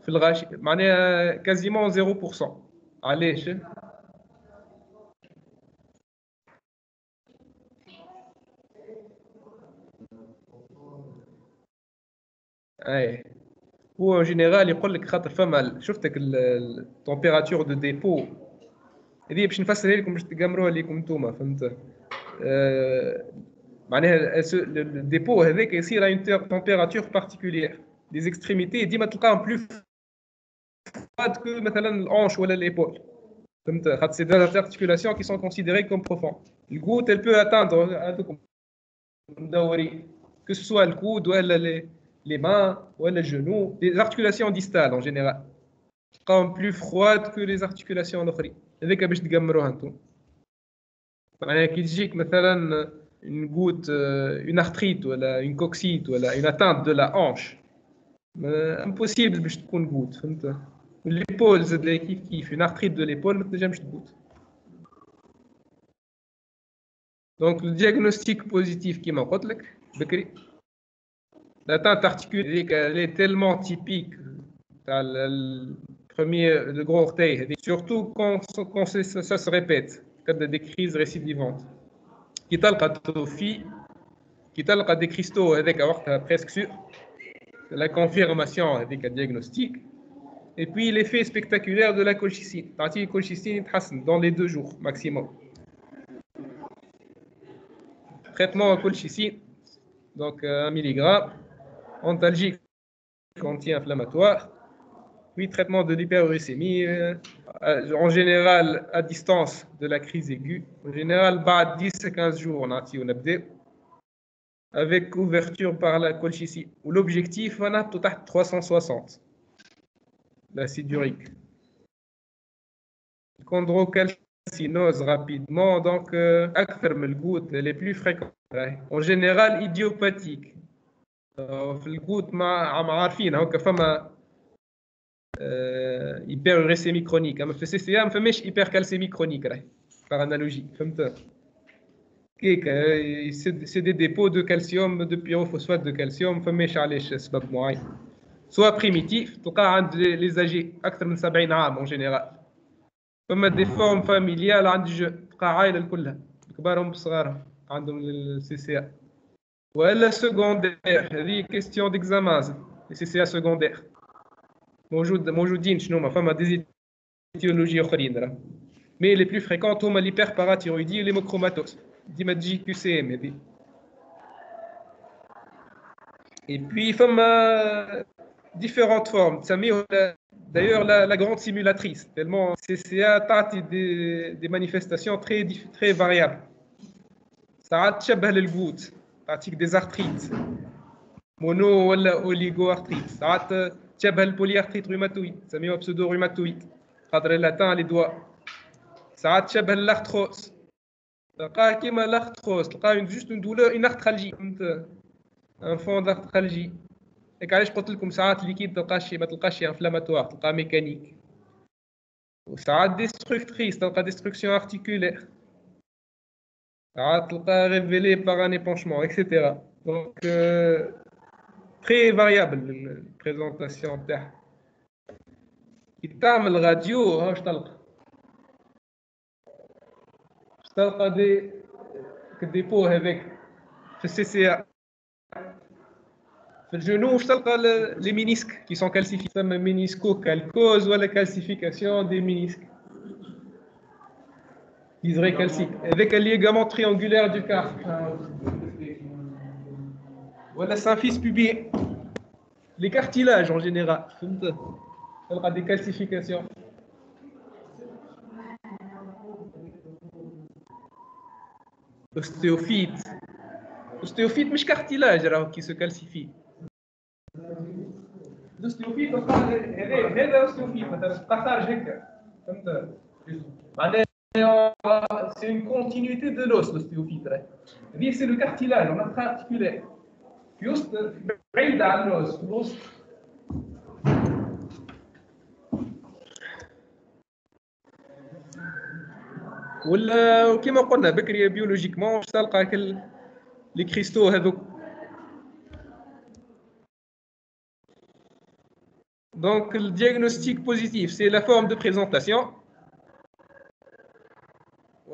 Speaker 2: في الغاشي معناها كازيمون 0%. علاش؟ اي هو جينيرال يقول لك خاطر فما شفتك التمبيراتور دو ديبو هذه باش نفسرها لكم باش تقمروها لكم انتوما فهمت. معناها الديبو هذاك يصير اون تمبيراتور بارتيكولير، لي زيكستريميتي ديما تلقاهم بلو فرواد كو مثلا الانش ولا ليبول فهمت، خاطر سي دي ارتيكولاسيون كي سون كونسيديري كوم بروفون. الكوت elle peut atteindre هذوكم مدورين que ce soit le coude ولا les mains ولا le genou, les articulations distales en général تلقاهم plus froides que les articulations الاخرين. هذاك باش تقمروها انتم. معناها كي تجيك مثلا une goutte, une arthrite ولا une coxite ولا une atteinte de la hanche, impossible باش تكون goutte فهمت. l'épaule زاد كيف une arthrite de l'épaule ما تنجمش تقوت. Donc le diagnostic positif كيما قلت لك بكري، l'atteinte articulaire elle est tellement typique le gros orteil, surtout quand ça se répète, quand des crises récidivantes. Qui تلقى توفي، qui تلقى des cristaux avec presque sûr, la confirmation avec un diagnostic, et puis l'effet spectaculaire de la colchicine. La colchicine dans les 2 jours maximum. Traitement en colchicine, donc 1 mg, antalgique anti-inflammatoire, puis traitement de l'hyperuricémie, en général à distance de la crise aiguë. En général, 10 à 15 jours, on a avec ouverture par la colchicine. L'objectif, on a tout à 360, l'acide urique. Chondrocalcinose rapidement, donc les plus fréquents. En général, idiopathique. في الجوت مع عارفين هكا فما hyperuricémie chronique، اما في السي سي ا ما فماش hypercalcémie chronique راهي par analogie فهمت. كيك سي دي ديبو دو كالسيوم دو بيروفوسفات دو كالسيوم، فماش علاش سبب معين. سوا بريميتيف تلقاه عند لي زاجي اكثر من 70 عام اون جينيرال، فما دي فورم فاميليال عند تلقى عائله كلها كبارهم بصغارهم عندهم السي سي ا. ولا سكوندير هذه كيستيون ديكزامان سي سي ا سكوندير موجودين شنو ما فما دي ايتيولوجي اخرين راه، مي لي بلو فريكونت هما l'hyperparathyroïdie و l'hémochromatose ديما تجي كيو سي ام هذه. اي بوي فما différentes formes تسميه d'ailleurs la grande simulatrice tellement CCA تعطي des manifestations très variables. ساعات تشبه للجوت تعطيك des arthrites mono ولا oligoarthrite، ساعات تشبه البوليارتريت روماتويد تسميوها بسودو روماتويد خاطر لاتان لي دوا، ساعات تشبه الارثروس تلقاه كيما الارثروس تلقاه جوست اون دولور اون ارثرالجي فهمت، ان فون دارثرالجي. هيك علاش قلت لكم ساعات ليكيد ما تلقاش انفلاماتوار تلقاه ميكانيك، وساعات ديستركتريس تلقى ديستركسيون ارتيكولير، ساعات تلقى ريفيلي باغ ان ايبونشمون اكسيتيرا. دونك très variable la présentation تاعها. كي تعمل راديو واش تلقى؟ دي بو هذاك في السي سي ا. في الجنو واش تلقى لي مينيسك كي سون كالسيفي، تسمى مينيسكو كالكوز ولا كالسيفيكاسيون دي مينيسك ديزري كالسيك. هذاك الليغامون تريانغولير دو كارف ولا سانفيس بوبيي، les cartilages en général فهمت، تلقى des calcifications. L'ostéophyte مش cartilage راهو qui se calcifie. l'ostéophyte تلقى هذا ostéophyte مثلا تلقى خارج هكا فهمت، معناها c'est une continuité de l'os l'ostéophyte راهي. هذه c'est le cartilage on a articulaire في وسط بعيد عن الوسط في الوسط. ولا كما قلنا بكري بيولوجيكمون واش تلقى لي كريستو هذوك. Donc, le diagnostic positif, c'est la forme de présentation.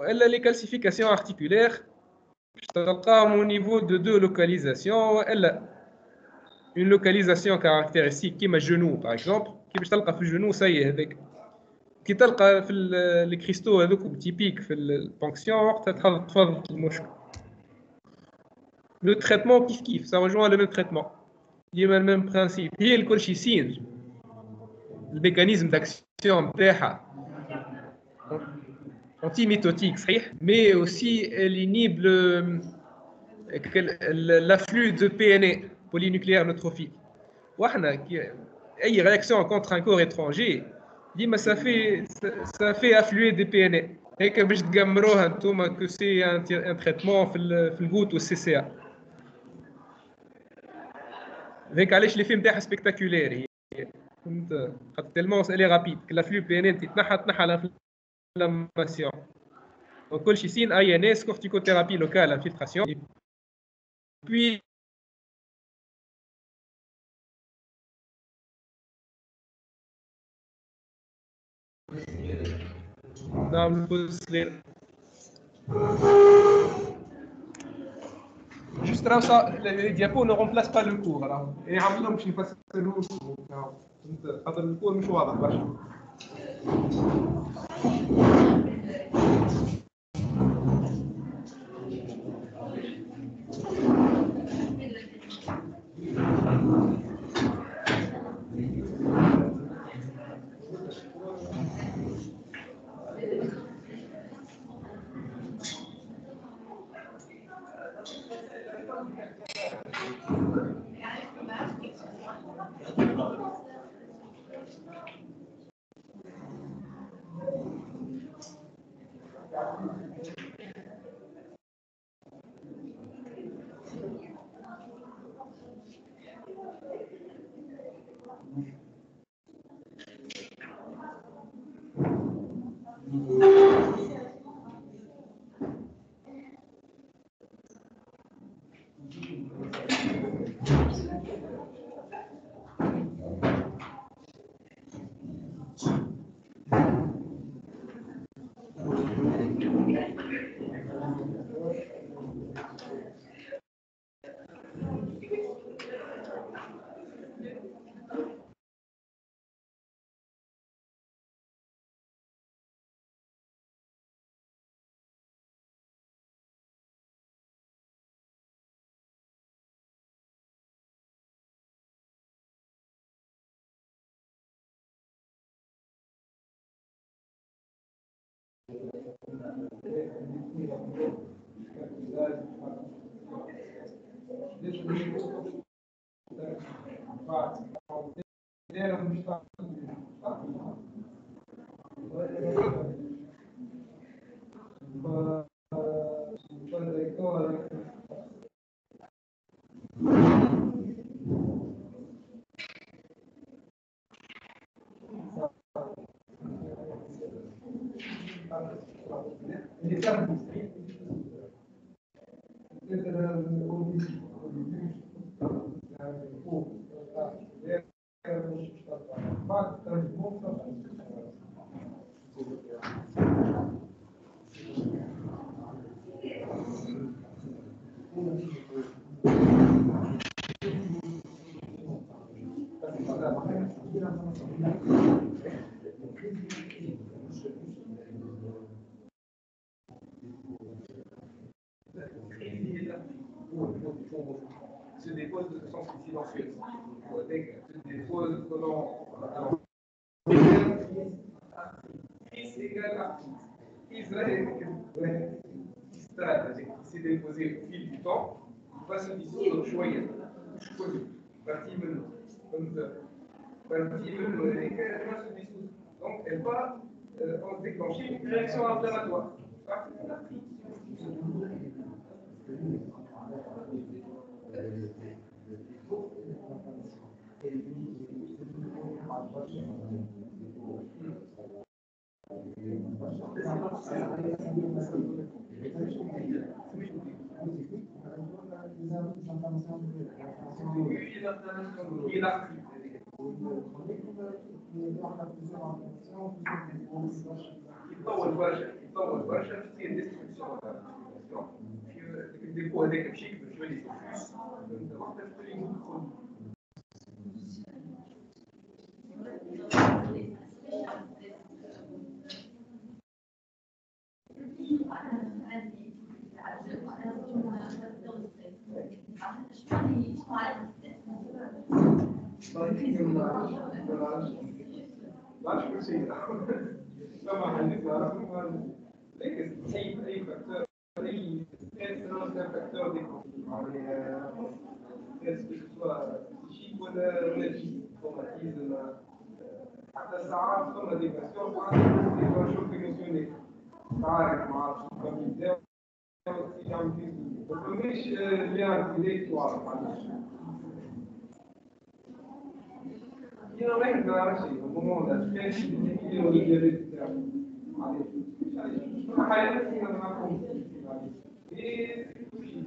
Speaker 2: Elle a les calcifications articulaires. Au niveau de deux localisations. Elle a une localisation caractéristique qui est le genou, par exemple. Qui est le genou, ça y est. Avec. Qui est les cristaux typiques في الponction, تفضل المشكل. Le traitement kiff, ça rejoint le même traitement. Il y a le même principe. Il y a le colchicine. Le mécanisme d'action نتاعها antimitotique صحيح, mais aussi elle inhibe l'afflux de PNA, polynucléaire neutrophile. وحنا اي réaction contre un corps étranger ديما ça fait affluer des PNA. هيك باش تقمروها انتوما que c'est un traitement في الجوت والCCA. هيك علاش لي فيلم تاعها سبيكتاكولير. فهمت خاطر تellement elle est rapide que l'afflux PNA تنحى l'inflammation. Donc colchicine, ANS, corticothérapie locale, infiltration. Et puis juste là, ça, les diapos ne remplacent pas le cours. Et عملهم باش يفسروه. خاطر الكور مش واضح برشا. Se dépose de façon silencieuse. Se dépose selon X égale artiste. Israël qui s'est déposé au fil du temps, va se dissoudre شوية. مش كله. Partie منه. Partie منه هذيك va se dissoudre. Donc elle va déclencher une réaction inflammatoire. يتطور برشا يتطور برشا تصير ديستركسيون يديكوا هذاك بشكل جولي طبعا هنبقى لكن اي فاكتور اي فاكتور دي سواء شيء ولا شيء تروماتيزم حتى الساعات ثم دي فاكتور شوف ايموشنال تعارك مع الكمبيوتر يعمل فيه مش ليها بداية واضحة io non è che la sì, un mondo specie di io di diritto ma hai una complicazione e così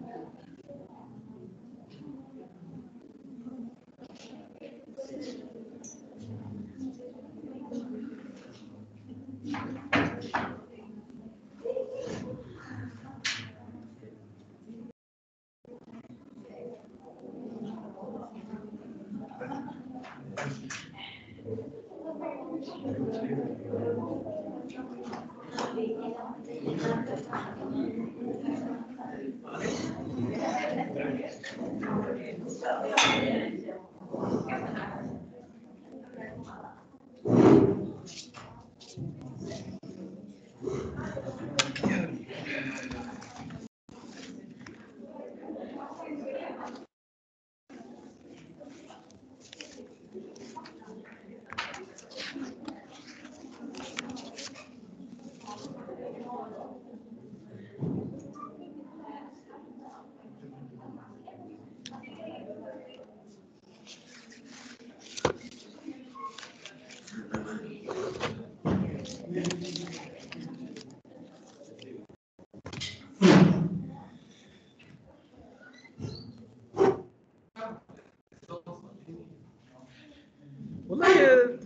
Speaker 2: والله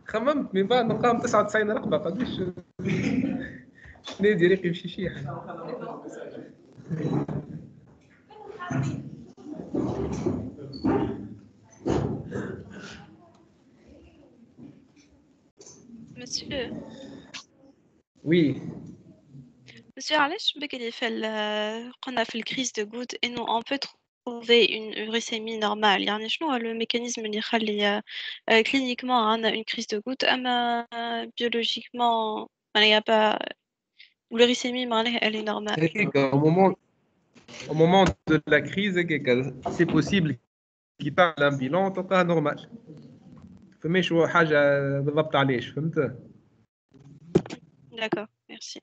Speaker 2: خممت من بعد مقام 99 رقبة قديش نادي ريقي في شيحة
Speaker 4: مسيو
Speaker 2: وي
Speaker 4: مسيو علاش بكري قلنا في الكريز دو غود انه on peut trouver une glycémie normale يعني شنو هو le mécanisme اللي يخلي cliniquement عندنا une crise de goutte اما biologiquement معناها pas ou le glycémie معناها elle est normale
Speaker 2: هكاك au moment de la crise هكاك c'est possible كي تعمل ان بيلون تلقاه نورمال فماش هو حاجة بالضبط علاش فهمت
Speaker 4: d'accord merci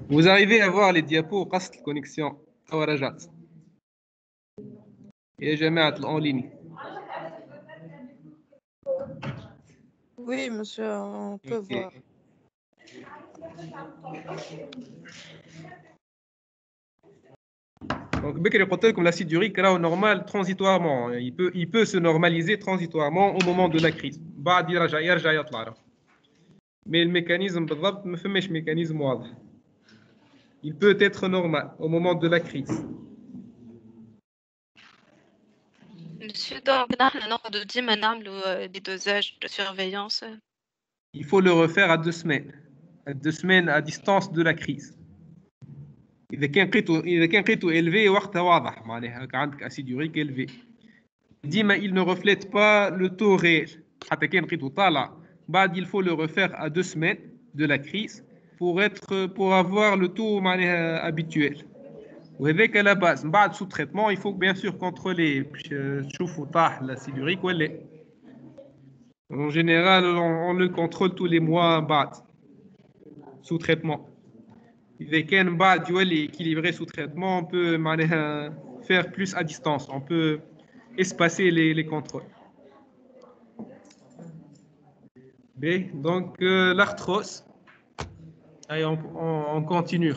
Speaker 2: Vous arrivez à voir les diapos قصة الconnexion أو رجعت يا جماعة en ligne.
Speaker 5: Oui, monsieur, on peut voir.
Speaker 2: Donc, بكري قلت لكم l'acide urique là normal transitoirement, il peut se normaliser transitoirement au moment de la crise. بعد يرجع يطلع راه. Mais le mécanisme بالضبط ما فماش mécanisme واضح. Il peut être normal au moment de la crise.
Speaker 4: Monsieur, donc, نحن نقعدوا ديما نعملوا des dosages de surveillance.
Speaker 2: Il faut le refaire à 2 semaines. À 2 semaines à distance de la crise. إذا كان قيتو élevé وقتها واضح معناها عندك acide urique élevé. ديما il ne reflète pas le taux réel. حتى كان قيتو طالع بعد il faut le refaire à 2 semaines de la crise pour avoir le taux معناها habituel. وهذاك la base. بعد sous traitement il faut bien sûr contrôler تشوفوا طاح l'acide urique ولا. En général on le contrôle tous les mois بعد sous traitement. إذا كان بعد يولي équilibré sous traitement, on peut faire plus à distance, on peut espacer les contrôles. Bien, donc l'arthrose. Allez, on continue.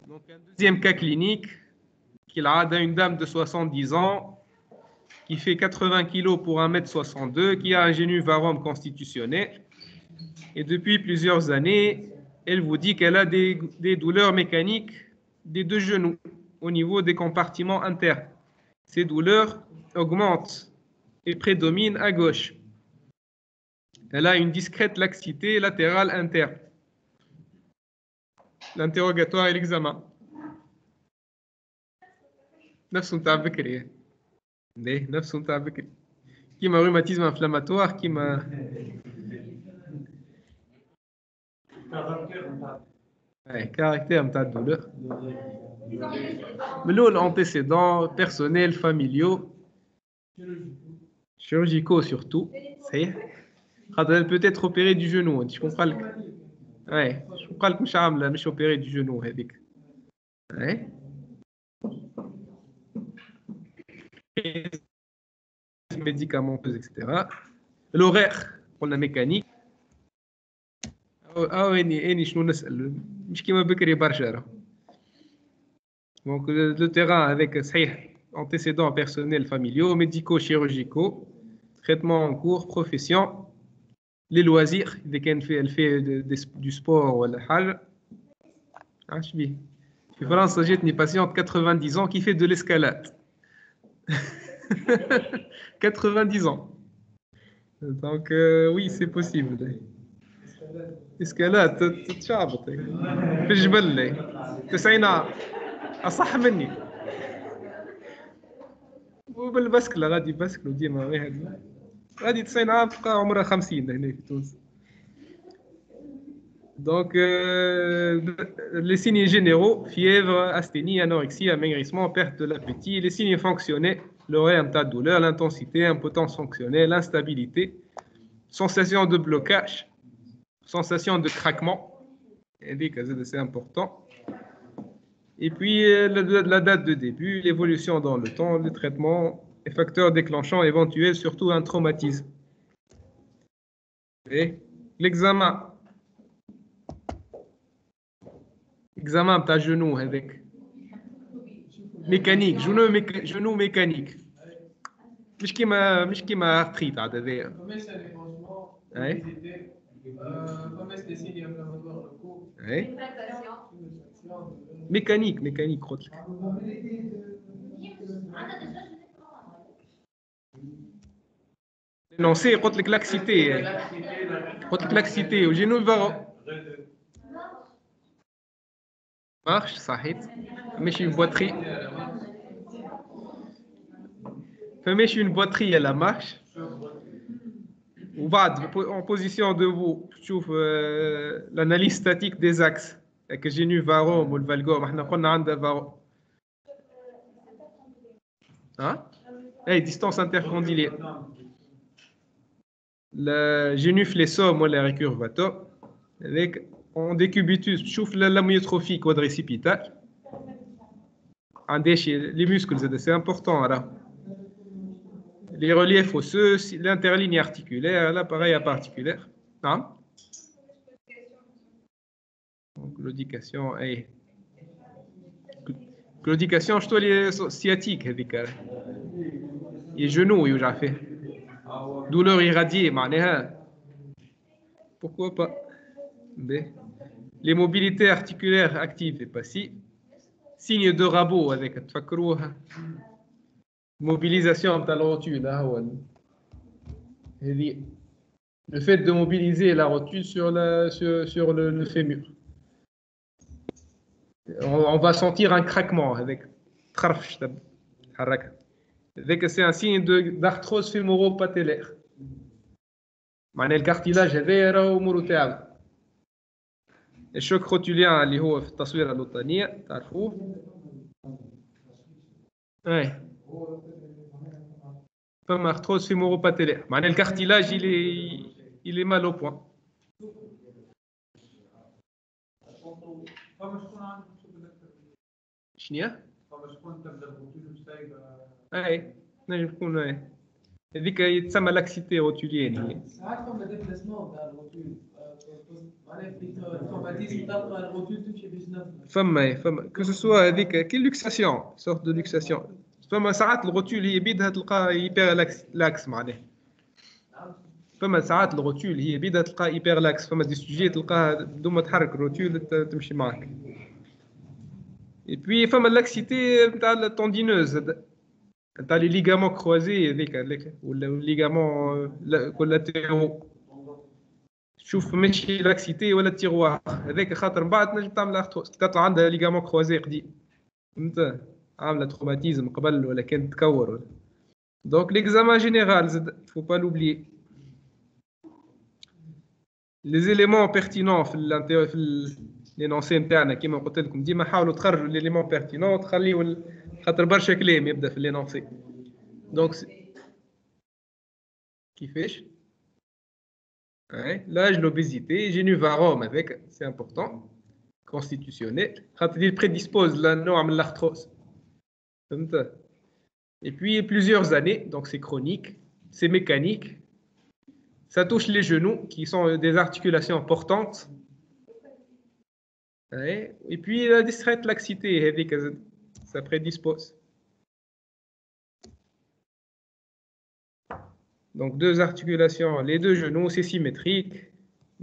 Speaker 2: Donc un deuxième cas clinique, qui a une dame de 70 ans, qui fait 80 kg pour 1,62 m, qui a un génuvarome constitutionnel. Et depuis plusieurs années, elle vous dit qu'elle a des douleurs mécaniques des 2 genoux au niveau des compartiments internes. Ces douleurs augmentent et prédominent à gauche. Elle a une discrète laxité latérale interne. L'interrogatoire et l'examen. نفس نتاع بكري. نفس نتاع بكري. كيما rhumatisme inflammatoire كيما caractère de douleur. Mais l'autre antécédents personnels, familiaux, chirurgicaux surtout. Elle peut être opérée du genou. Je comprends. Je comprends que je suis opéré du genou. Médicamenteux, etc. L'horaire pour la mécanique. Donc le terrain avec antécédents personnels familiaux, médicaux, chirurgicaux, traitement en cours, profession, les loisirs, dès qu'elle fait du sport ou la halle. En France, j'ai une patiente de 90 ans qui fait de l'escalade. 90 ans. Donc oui, c'est possible. اسكالات تتشعبط في الجبل 90 عام اصح مني وبالبسكله غادي بسكلو ديما واحد غادي 90 عام تلقى عمرها 50 هنا في تونس. Donc les signes généraux, fièvre, asthénie, anorexie, amaigrissement, perte de l'appétit, les signes fonctionnels, l'oreille, un tas de douleur, l'intensité, impotence fonctionnelle, l'instabilité, sensation de blocage, sensation de craquement, c'est important. Et puis la date de début, l'évolution dans le temps, le traitement, les facteurs déclenchants éventuels, surtout un traumatisme. Et l'examen. Examen de genou avec mécanique, genou mécanique. مش كيما arthrite هذا. mécanique قلت لك. Non, c'est قلت لك laxité وجينو الفارو. marche صحيت ماشي بواتري. فماش une batterie à la marche. وبعد en position debout تشوف l'analyse statique des axes avec Genu Varome والفالجوم. احنا قلنا عندها Varome. Hein? Hey, distance intercondylaire. Le génuflexome ou la récurvateur avec en décubitus. تشوف l'amyotrophie quadricipitale. Les muscles, c'est important. Là. Les reliefs osseux, l'interligne articulaire, l'appareil apparticulaire. Non? Claudication, claudication, je dois les sciatiques, les genoux, il y a fait. Douleur irradiée, pourquoi pas? Les mobilités articulaires actives et passives. Signe de rabot avec mobilisation de la rotule. Le fait de mobiliser la rotule sur le fémur. On va sentir un craquement avec c'est un signe d'arthrose fémoro-patellaire. Le cartilage est au الشوك روتوليان اللي هو في التصويره الوطنيه تعرفوه فما arthrose fémoro-patellaire معناها الكارتيلاج il est mal au point. شنو نجم تكون هذيك يتسمى لاكسيتي روتوليان.
Speaker 6: ساعات فما ديبلاسمون تاع الروتول معناها في التروماتيزم تلقى الروتول تمشي بجنب.
Speaker 2: فما كو سوا هذيك كي لوكساسيون سورت دو لوكساسيون. فما ساعات الروتول هي بيدها تلقى هيبر لاكس معناها. فما ساعات الروتول هي بيدها تلقى هيبر لاكس. فما دي سوجي تلقاها بدون ما تحرك الروتول تمشي معك. اي بوي فما لاكسيتي نتاع التوندينوز تاع لي ليغامون كروزي هذيك ولا ليغامون كولاتيرو. شوف ماشي لاكسيتي ولا التيروار هذاك خاطر من بعد نجم تعمل ارتروز تطلع عندها ليغامون كروزي قديم فهمت عامله تروماتيزم قبل ولا كانت تكور ولا. دونك ليكزامان جينيرال زاد فو با لوبليي لي زيليمون بيرتينون في لينونسي نتاعنا كيما قلت لكم ديما حاولوا تخرجوا ليليمون بيرتينون تخليوا خاطر برشا كلام يبدا في لينونسي. دونك كيفاش l'âge, l'obésité, Genu Varome avec, c'est important, constitutionnel, il prédispose la norme de l'arthrose. Et puis plusieurs années, donc c'est chronique, c'est mécanique, ça touche les genoux qui sont des articulations importantes. Et puis la discrète laxité, ça prédispose. Donc deux articulations, les deux genoux, c'est symétrique,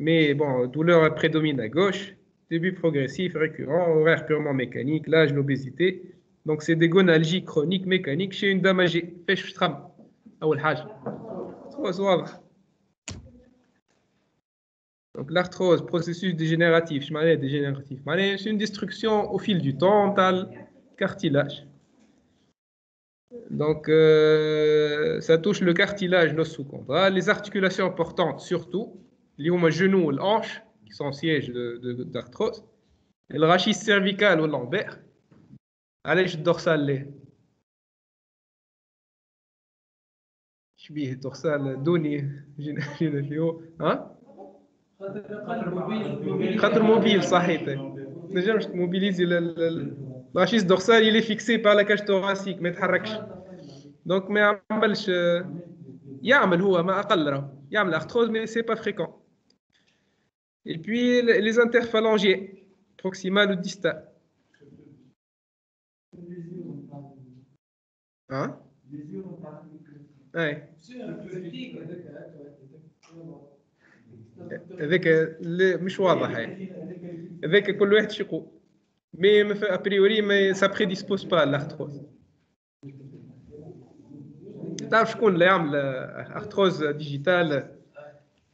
Speaker 2: mais bon, douleur prédomine à gauche, début progressif, récurrent, horaire purement mécanique, l'âge, l'obésité. Donc c'est des gonalgies chroniques mécaniques chez une dame âgée. فاش تخمم أول حاجة. واضح. Donc l'arthrose, processus dégénératif, je m'arrête dégénératif. C'est une destruction au fil du temps dans le cartilage. Donc, ça touche le cartilage nosso-chondral, les articulations importantes surtout, liées au genou ou l'hanche, qui sont sièges d'arthrose, et le rachis cervical ou lombaire. Allez, je dorsal. Je suis dorsal, doni, hein? خاطر موبيل صحيح تنجمش تموبيليزي الراشيس دورسال il est fixé par la cage thoracique ما يتحركش دونك ما يعملش يعمل هو ما اقل راه يعمل ارتروز mais c'est pas fréquent. Et puis les interphalangiers proximal ou distal hein ouais هذاك مش واضح هذاك كل واحد شي يقول مي ابريوري ما سا بريديسبوز با لارتروز. تعرف شكون اللي يعمل ارتروز ديجيتال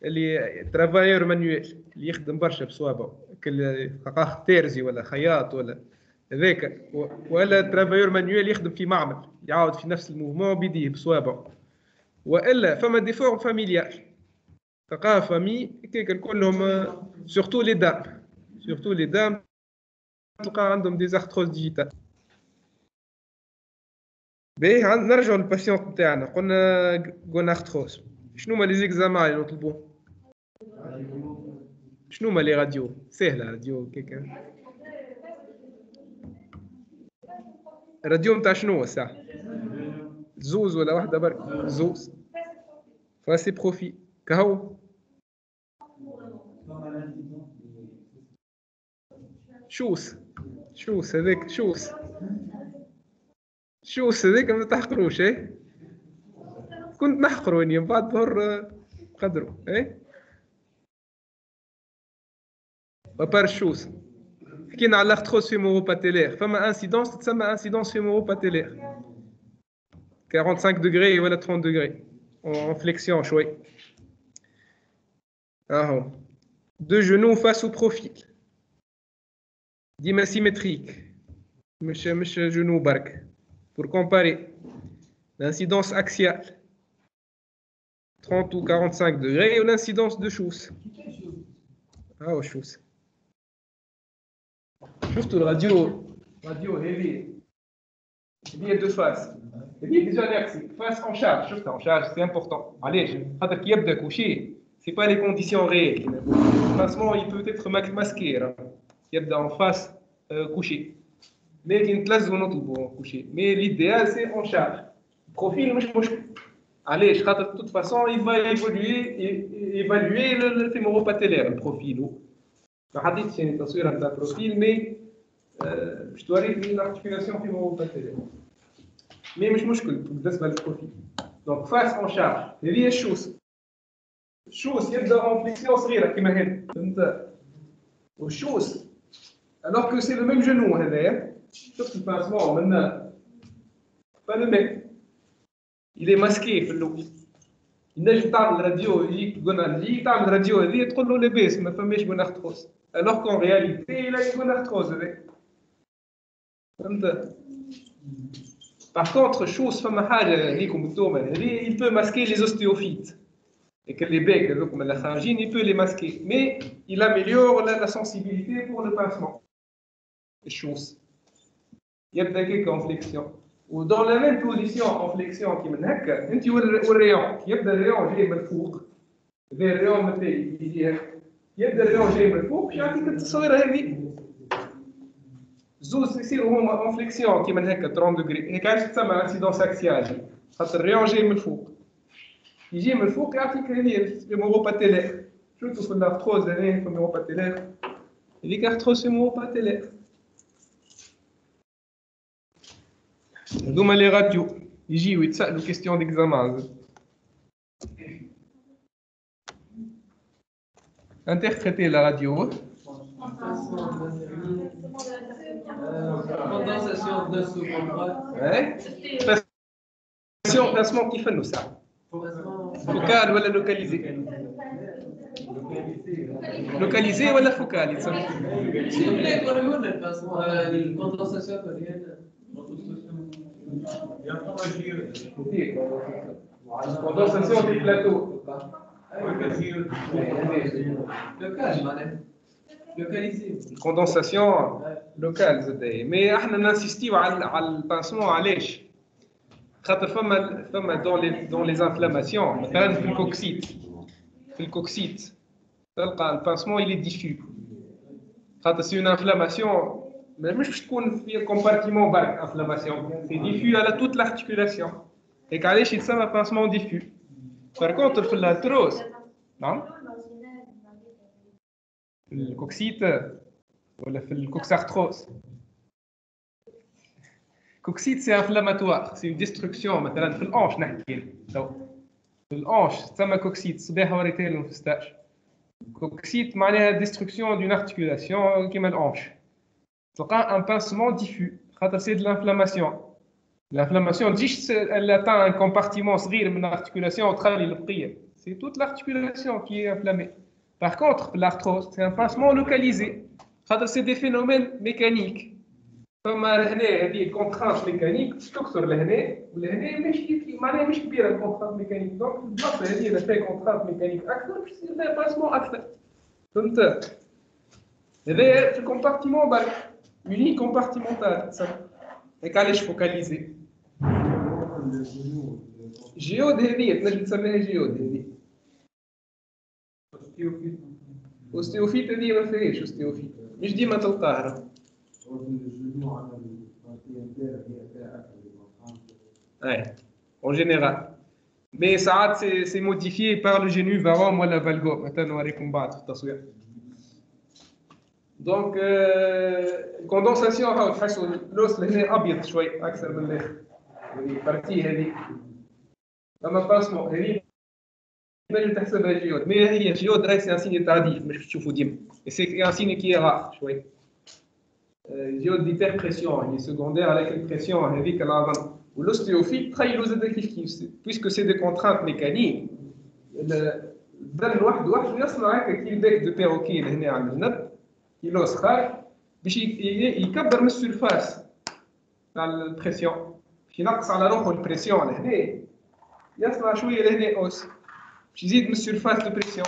Speaker 2: اللي ترافايور مانويل اللي يخدم برشا بصوابه كل تيرزي ولا خياط ولا هذاك ولا ترافايور مانيوال يخدم في معمل يعاود في نفس الموفمون بيديه بصوابعه، والا فما دي فورم فاميليال تلقاها فامي كيك كلهم سورتو لي دام تلقى عندهم دي زارتروز ديجيتال. باهي نرجعوا للباسيونت تاعنا، قلنا غونارتروز. شنو هما لي زيكزامان اللي نطلبوه؟ شنو هما لي راديو؟ سهله راديو كيكا. الراديو نتاع شنو الساعه؟ زوز ولا واحده برك؟ زوز. فاسي بروفي كهو. شوس هذاك شوس هذاك ما تحقروش ايه؟ كنت نحقروني من بعد ظهر قدروا ايه؟ بابار شوس. حكينا على لاختروز فيمورو-باتيلير، فما انسيدونس تسمى انسيدونس فيمورو-باتيلير 45 دوغري ولا 30 دوغري en flexion شوي. اهو دو جونو فاس او بروفيل ديما سيمتريك، مش جونو برك. pour comparer l'incidence axiale 30 ou 45 degrés ou l'incidence de Schuss. اهو Schuss. شفتوا الراديو هذه دو فاس، هذه ديجا ناقصي فاس اون شارج. شفتها اون شارج سي امبورطون. علاش؟ خاطر كي يبدا كوشي سي با لي كونديسيون ريال. الباسمون il peut être masqué يبدا اون فاس كوشي، لكن تلزموا نطلبوا كوشي. مي ليديال سي اون شارج. بروفيل مش مشكل. علاش؟ خاطر توت فاسون il va évaluer le fémoro-patellaire البروفيل. ما حطيتش يعني تصويره نتاع البروفيل مي باش توريك الارتيكولاسيون فيمورو-باتيلير. مي مش مشكل بالنسبه للبروفيل. دونك فاس اون شارج هذه الشوس يبدا اون فليكسيون صغيره كيما هذه، فهمت؟ والشوس alors que c'est le même genou هذايا. شفت الباسمون منا با لو ميم il est masqué في الاول. ينجم تعمل راديو يجيك قلنا تعمل راديو هذه تقول له لاباس ما فماش غونارتروز، alors qu'en réalité il a une غونارتروز هذاك، فهمت؟ Par contre, chose فما حاجة ليكم انتوما هذه il peut masquer les ostéophytes et que les becs هذوكم اللي خارجين il peut les masquer, mais il améliore la sensibilité pour le pincement. الشوس يبدا كيك en flexion و dans la même position en flexion كيما هكا انت والريون يبدا الريون جاي من الفوق. هذا الريون مثلا يجي يبدا الريون جاي من الفوق باش يعطيك التصويره هذه. زوز يصيروا هما اون فليكسيون كيما هكا 30 دوغري. هيك علاش تسمى انسيدونس اكسيال، خاطر الريون جاي من الفوق. يجي من الفوق يعطيك هذه الفيمورو-باتيلير. شفتوا في الارتروز هذه الفيمورو-باتيلير هذيك ارتروز فيمورو-باتيلير. هذوما لي راديو يجيو يتسالوا كيستيون ديكزامان. انتربريتي لا راديو.
Speaker 6: Condensation de seconde droite.
Speaker 2: Ouais. Placement كيف انه ساعه فوكال ولا لوكاليزي؟ لوكاليزي ولا فوكال يتسمى؟
Speaker 6: S'il vous plaît, corrigez-moi le placement. La condensation coréenne.
Speaker 2: Condensation du plateau.
Speaker 6: Locage, madame. Localisé.
Speaker 2: Condensation locale زاد. مي احنا نانسيستيو على البانسمون. علاش؟ خاطر فما دون لي انفلاماسيون مثلا في الكوكسيت تلقى البانسمون il est diffus خاطر سي اون انفلاماسيون مش باش تكون في كومبارتيمون برك انفلاماسيون سي ديفيو على توت لارتيكولاسيون. هيك علاش يتسمى بانسمون ديفيو. بار كونتر في الارتروز نعم في الكوكسيت ولا في الكوكسارتروز. كوكسيت سي انفلاماتوار سي اون ديستركسيون. مثلا في الانش نحكي لو في الانش تسمى كوكسيت. صباح وريتها لهم في الستاج. كوكسيت معناها ديستركسيون دون ارتيكولاسيون كيما الانش. تلقى ان بانسمون ديفو خاطر سي دو لانفلاماسيون. الانفلاماسيون تجيش لاتان ان كومبارتيمون صغير من الارتيكولاسيون وتخلي البقيه. سي توت لارتيكولاسيون كي انفلامي. Par contre, l'arthrose, c'est un pincement localisé. C'est des phénomènes mécaniques. فما لهنا هذه كونترانت ميكانيك تكثر لهنا ولهنا معناها مش كبيره الكونترانت ميكانيك دونك البلاصه هذه اذا فيها كونترانت ميكانيك اكثر باش يصير فيها باسمون اكثر فهمت هذا في الكومبارتيمون برك يوني كومبارتيمونتال هيك علاش فوكاليزي جيود هذه تنجم تسميها جيود هذه اوستيوفيت هذه ما فيهاش اوستيوفيت مش ديما تلقاها Ouais, en général. Mais ça, c'est modifié par le génu varom ou la valgo. Maintenant, on va combattre. Donc, condensation, l'os est abyad شوي أكثر من الآخر. البارتي هذه. أما باسمون هذه نجم تحسبها جيود. Mais هي جيود راهي سي ان سيني تardif مش تشوفوا ديما. سي ان سيني كي rare شوي. جيود d'hyperpression, il est secondaire à la pression هذيك العظم. والostéophyte تخيلوا زاد كيف puisque c'est des contraintes mécaniques الدم وحده يصنع هكا كي الباك دو بيروكي لهنا عند الجنب كيلوس خارج باش يكبر من السيرفاس تاع البريسيون باش ينقص على روحه البريسيون لهنا يصنع شويه لهنا اوس باش يزيد من السيرفاس البريسيون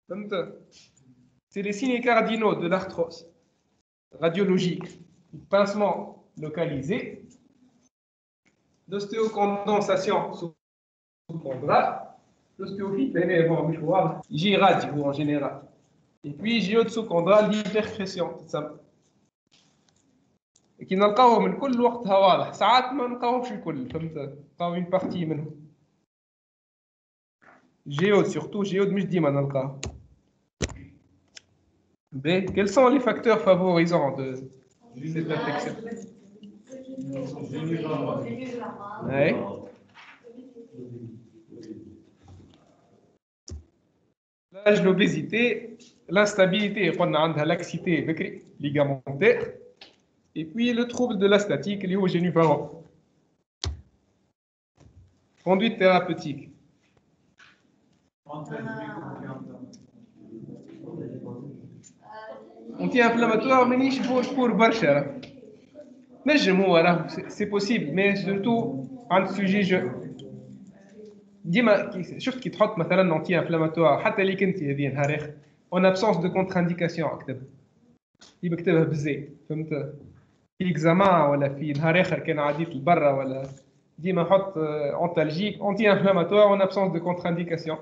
Speaker 2: فهمت سي لي سيني كاردينو دو l'arthrose radiologique pincement localisé l'ostéocondensation sous-chondrale, l'ostéophyte, il y a en général. Et puis, sous-chondrale, l'hyperpression. qui نلقاوهم من كل وقتها واضح ساعات ما نلقاوهمش الكل فهمت نلقاو une partie منهم géode surtout géode مش ديما نلقاه quels sont les facteurs favorisants de cette infection Ouais. L'âge, l'obésité, l'instabilité, on a laxité ligamentaire, et puis le trouble de la statique lié au génuvaro. Conduite thérapeutique. Anti-inflammatoire, mais niche pour Barchara. نجم هو راه سي بوسيبل مي سورتو عند سوجي جو ديما شفت كي تحط مثلا انتي انفلاماتوار حتى اللي كنتي هذه نهار اخر اون ابسونس دو كونتر انديكاسيون اكتب يبقى كتبها بالزيت فهمت في اكزامان ولا في نهار اخر كان عديت لبرا ولا ديما نحط اونتالجيك انتي انفلاماتوار اون ابسونس دو كونتر انديكاسيون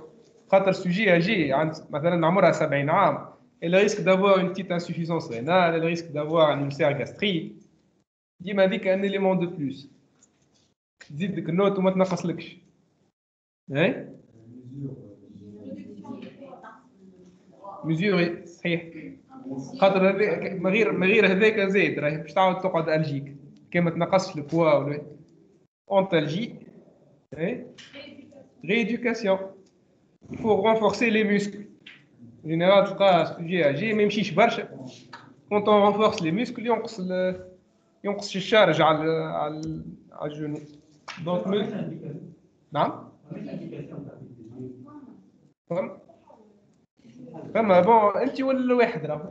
Speaker 2: خاطر سوجي اجي عند مثلا عمرها 70 عام elle risque d'avoir une petite insuffisance rénale elle risque d'avoir un ulcère gastrique ديما هذيك ان اليمون دو بلوس تزيد ديك النوت وما تنقصلكش اي ميزوري صحيح خاطر هذاك ما غير هذاك زايد راهي باش تعاود تقعد الجيك كي ما تنقصش البوا ولا اونتالجي اي ريدوكاسيون il faut renforcer les muscles en général تلقى سوجي اجي ما يمشيش برشا quand on renforce les muscles ينقص الشارج على الجنو دونك نعم فما بون انت والواحد راه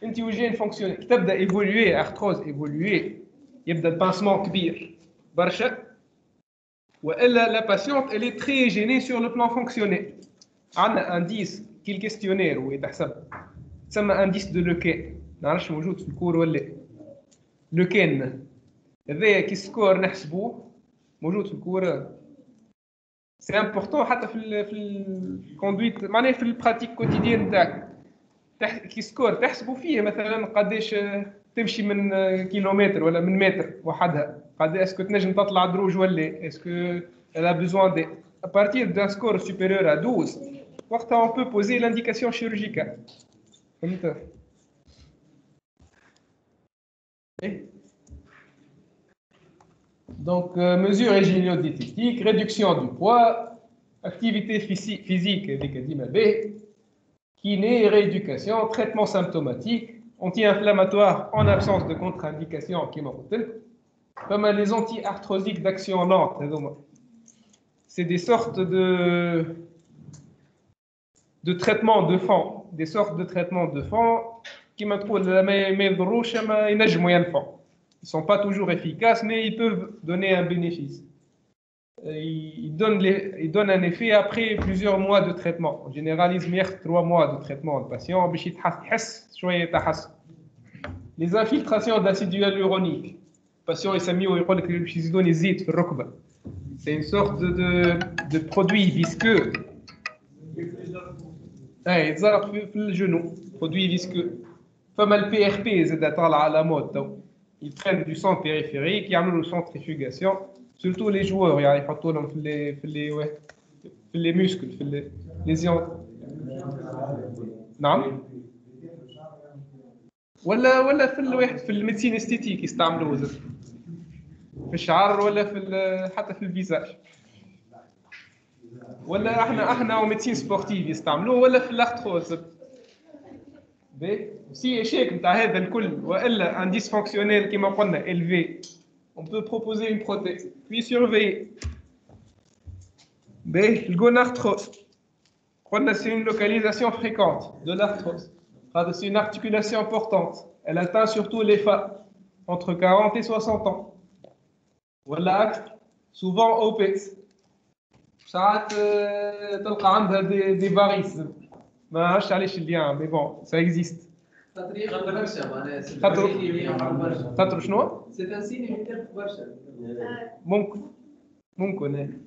Speaker 2: انت والجين فونكسيون تبدا ايفولوي ارثروز ايفولوي يبدا البانسمون كبير برشا والا لا باسيونت الي تري جيني سور لو بلان فونكسيونيل عندنا انديس كي الكيستيونير ويتحسب تسمى انديس دو لوكين نعرفش موجود في الكور ولا لوكين هذا كي سكور نحسبوه موجود في الكور سي امبورطون حتى في الكوندويت معناها في البراتيك كوتيديان تاعك كي سكور تحسبوا فيه مثلا قداش تمشي من كيلومتر ولا من متر وحدها قد اسكو تنجم تطلع دروج ولا اسكو elle a besoin de à partir d'un score supérieur à 12 وقتها on peut poser l'indication chirurgicale فهمت Donc, mesures hygiéno-diététiques, réduction du poids, activité physique, kiné, rééducation, traitement symptomatique, anti-inflammatoire en absence de contre-indication, comme les anti-arthrosiques d'action lente. C'est des sortes de traitements de fond, des sortes de traitements de fond كيما تقول ما يضروش ما ينجموا ينفعوا. Ils sont pas toujours efficaces mais ils peuvent donner un bénéfice. Ils donnent un effet après plusieurs mois de traitement. En général, ils mettent 3 mois de traitement le patient باش يحس شويه يتحسن. Les infiltrations d'acide hyaluronique. Le patient il s'est mis au يقول لك باش يزيدوني الزيت في الركبه. C'est une sorte de produit visqueux. يتزرق في الجنو. Produit visqueux. فما le PRP زاد طالع على مود. Ils prennent du sang périphérique, ils amènent une centrifugation, surtout les joueurs, ils mettent les muscles, les ions. Non? ولا في الميديسين استيتيك يستعملوه في الشعر ولا حتى في الفيزاج. ولا احنا وميديسين سبورتيف يستعملوه ولا في الارثروز. Si échec نتاع هذا الكل والا un dysfonctionnel كما قلنا élevé, on peut proposer une prothèse puis surveiller. Le gonarthrose, c'est une localisation fréquente de l'arthrose. C'est une articulation importante. Elle atteint surtout les femmes entre 40 et 60 ans. Voilà, souvent obèses. ساعات تلقى عندها des varices. ما عرفتش علاش اليوم مي بون سا اكزيست. خاطر شنو؟
Speaker 6: سي ان سين يمثل برشا.
Speaker 2: ممكن.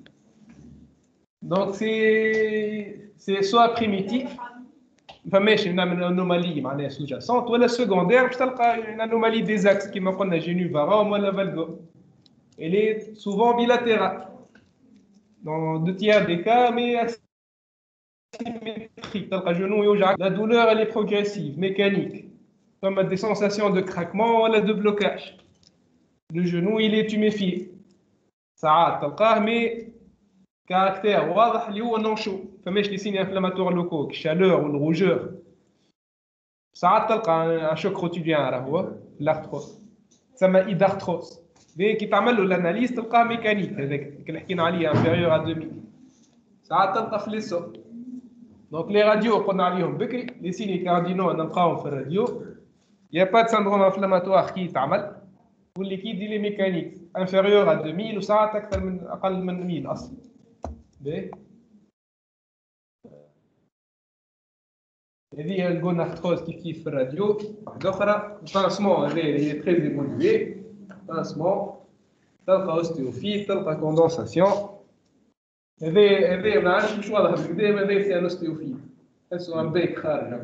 Speaker 2: دونك سي سوا بريميتيف فماش نعمل انومالي معناها سوجاسونت ولا سكوندير باش تلقى ان انومالي ديزاكس كيما قلنا جينو فاروم ولا فالغو. Elle est souvent bilatérale. Dans 2 tiers des cas, mais asymétrique. La douleur, elle est progressive, mécanique, comme des sensations de craquement ou de blocage. Le genou, il est tuméfié. Ça a mais caractère واضح اللي هو non chaud. فماش les signes inflammatoires locaux, chaleur ou rougeur. ساعات تلقى un choc rotulien راهو l'arthrose. تسمى idarthrose. كي تعمل له الاناليز تلقاه ميكانيك هذاك اللي حكينا عليه inférieur à 2000. ساعات تلقى في ليسو. Donc les radios قلنا عليهم بكري les signes cardinaux نلقاهم في الراديو. Il n'y a pas de syndrome inflammatoire qui يتعمل والليكيد il est mécanique inférieur à 2000 وساعات أقل من 1000 أصلا. هذه هي الجونارتروز كيف في الراديو. واحدة أخرى البانسمون هذا اللي هي très évolué. Pansement, تلقى اوستيوفيت تلقى كوندنساسيون. هذا ما عادش مش واضح بالكدا هذا سي ان اوستيوفيت تحسوا ان بيك خارج.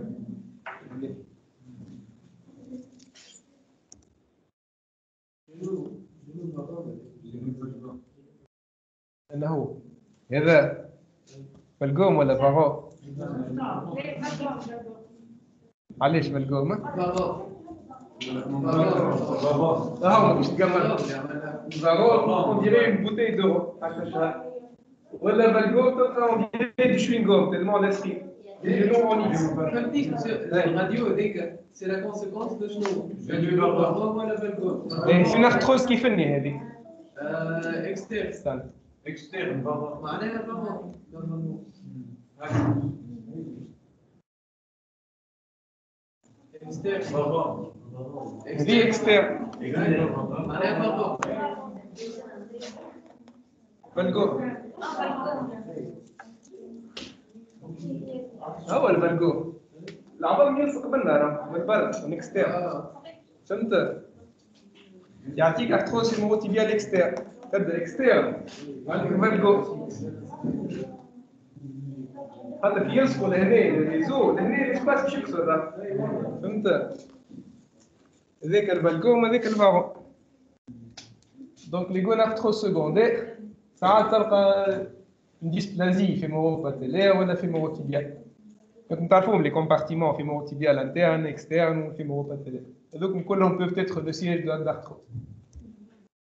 Speaker 2: أنا هو هذا بلقوم ولا فاغو؟ علاش بلقوم؟ Ah, je on dirait une bouteille d'eau. Ou la valgo, on dirait du chewing-gum, tellement l'esprit. Les noms en X.
Speaker 6: La radio, c'est la conséquence de ce nom.
Speaker 2: C'est une arthrose qui fait le nez.
Speaker 6: Externe.
Speaker 1: Externe,
Speaker 6: معناها externe.
Speaker 2: هذه اكسترن.
Speaker 6: معناها
Speaker 2: فالجو. هو الفالجو. العظم يلصق بالنار بالبرد من اكسترن. فهمت؟ يعطيك ارثروز هيموتيبيال اكسترن. تبدا اكسترن عندك فالجو. هذا يلصقوا لهنا ليزو لهنا الاسباس باش يكسر. فهمت؟ هذاك الفالجوم هذاك الفارون. دونك لي gonarthrose secondaires ساعات تلقى ديسبلازي fémoro-patellaire ولا fémoro-tibial. دونك تعرفوهم لي كومبارتيمون fémoro-tibial interne, externe و fémoro-patellaire. هذوك كلهم peuvent être le siège de l'arthrose.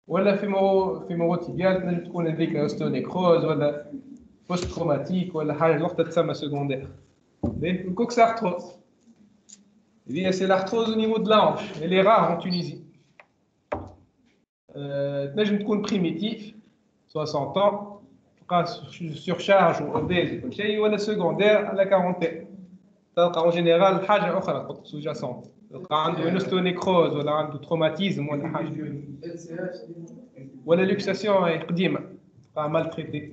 Speaker 2: ولا fémoro-tibial تنجم تكون هذيك اوستيونيكروز ولا بوست تروماتيك ولا حاجه وقتها تسمى secondaire. دونك coxarthrose. C'est l'arthrose au niveau de la hanche. Elle est rare en Tunisie. تنجم تكون primitif, 60 ans, surcharge ou obèse, ولا secondaire à la quarantaine. تلقى en général حاجة أخرى sous-jacente. عنده انستونيكروز ولا عنده تروماتيزم ولا حاجه ولا لوكساسيون قديمه مال تريتي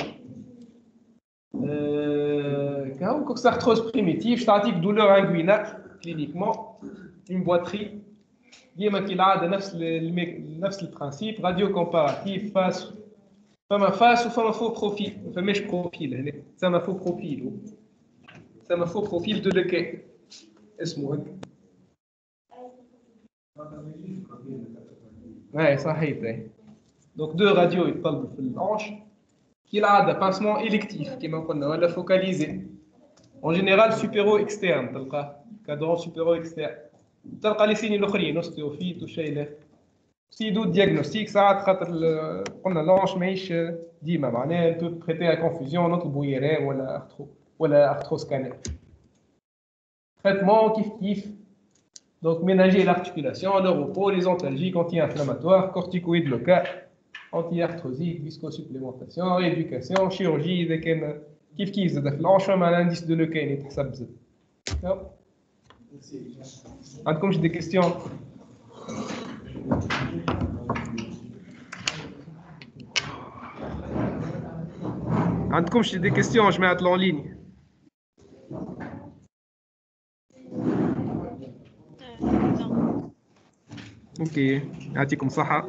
Speaker 2: كهو كوكس ارثروز بريميتيف تعطيك دولور انغوينال كلينيكمون اون بواتري ديما كي العاده نفس البرانسيب راديو كومباراتيف فاس فما فاس وفما فو بروفيل ما فماش بروفيل هنا سما فو بروفيل سما فو بروفيل دو لوكي اسمه هيك Ouais, صحيح. Donc deux radios يتطلبوا في العنش كي العادة بانسمون إلكتيف كيما قلنا ولا فوكاليزي. En général supéro externe تلقاه كادرون supéro externe. تلقى لي سيني الآخرين أوستيوفيت وشيء لا. سيدو دياغنوستيك ساعات خاطر قلنا العنش ماهيش ديما معناها تو تريتي ا كونفوزيون نطلبوا يرام ولا ارثرو ولا ارثرو سكانر. Traitement كيف Donc, ménager l'articulation, le repos, les antalgiques, anti-inflammatoires, corticoïdes locaux, anti-arthrosiques, viscosupplémentation, rééducation, chirurgie, كيف زاد في العنشة مع l'indice de Lecain يتحسب زاد. عندكمش دي كيستيون؟ عندكمش دي كيستيون جماعة الأون ليني؟ اوكي يعطيكم صحة.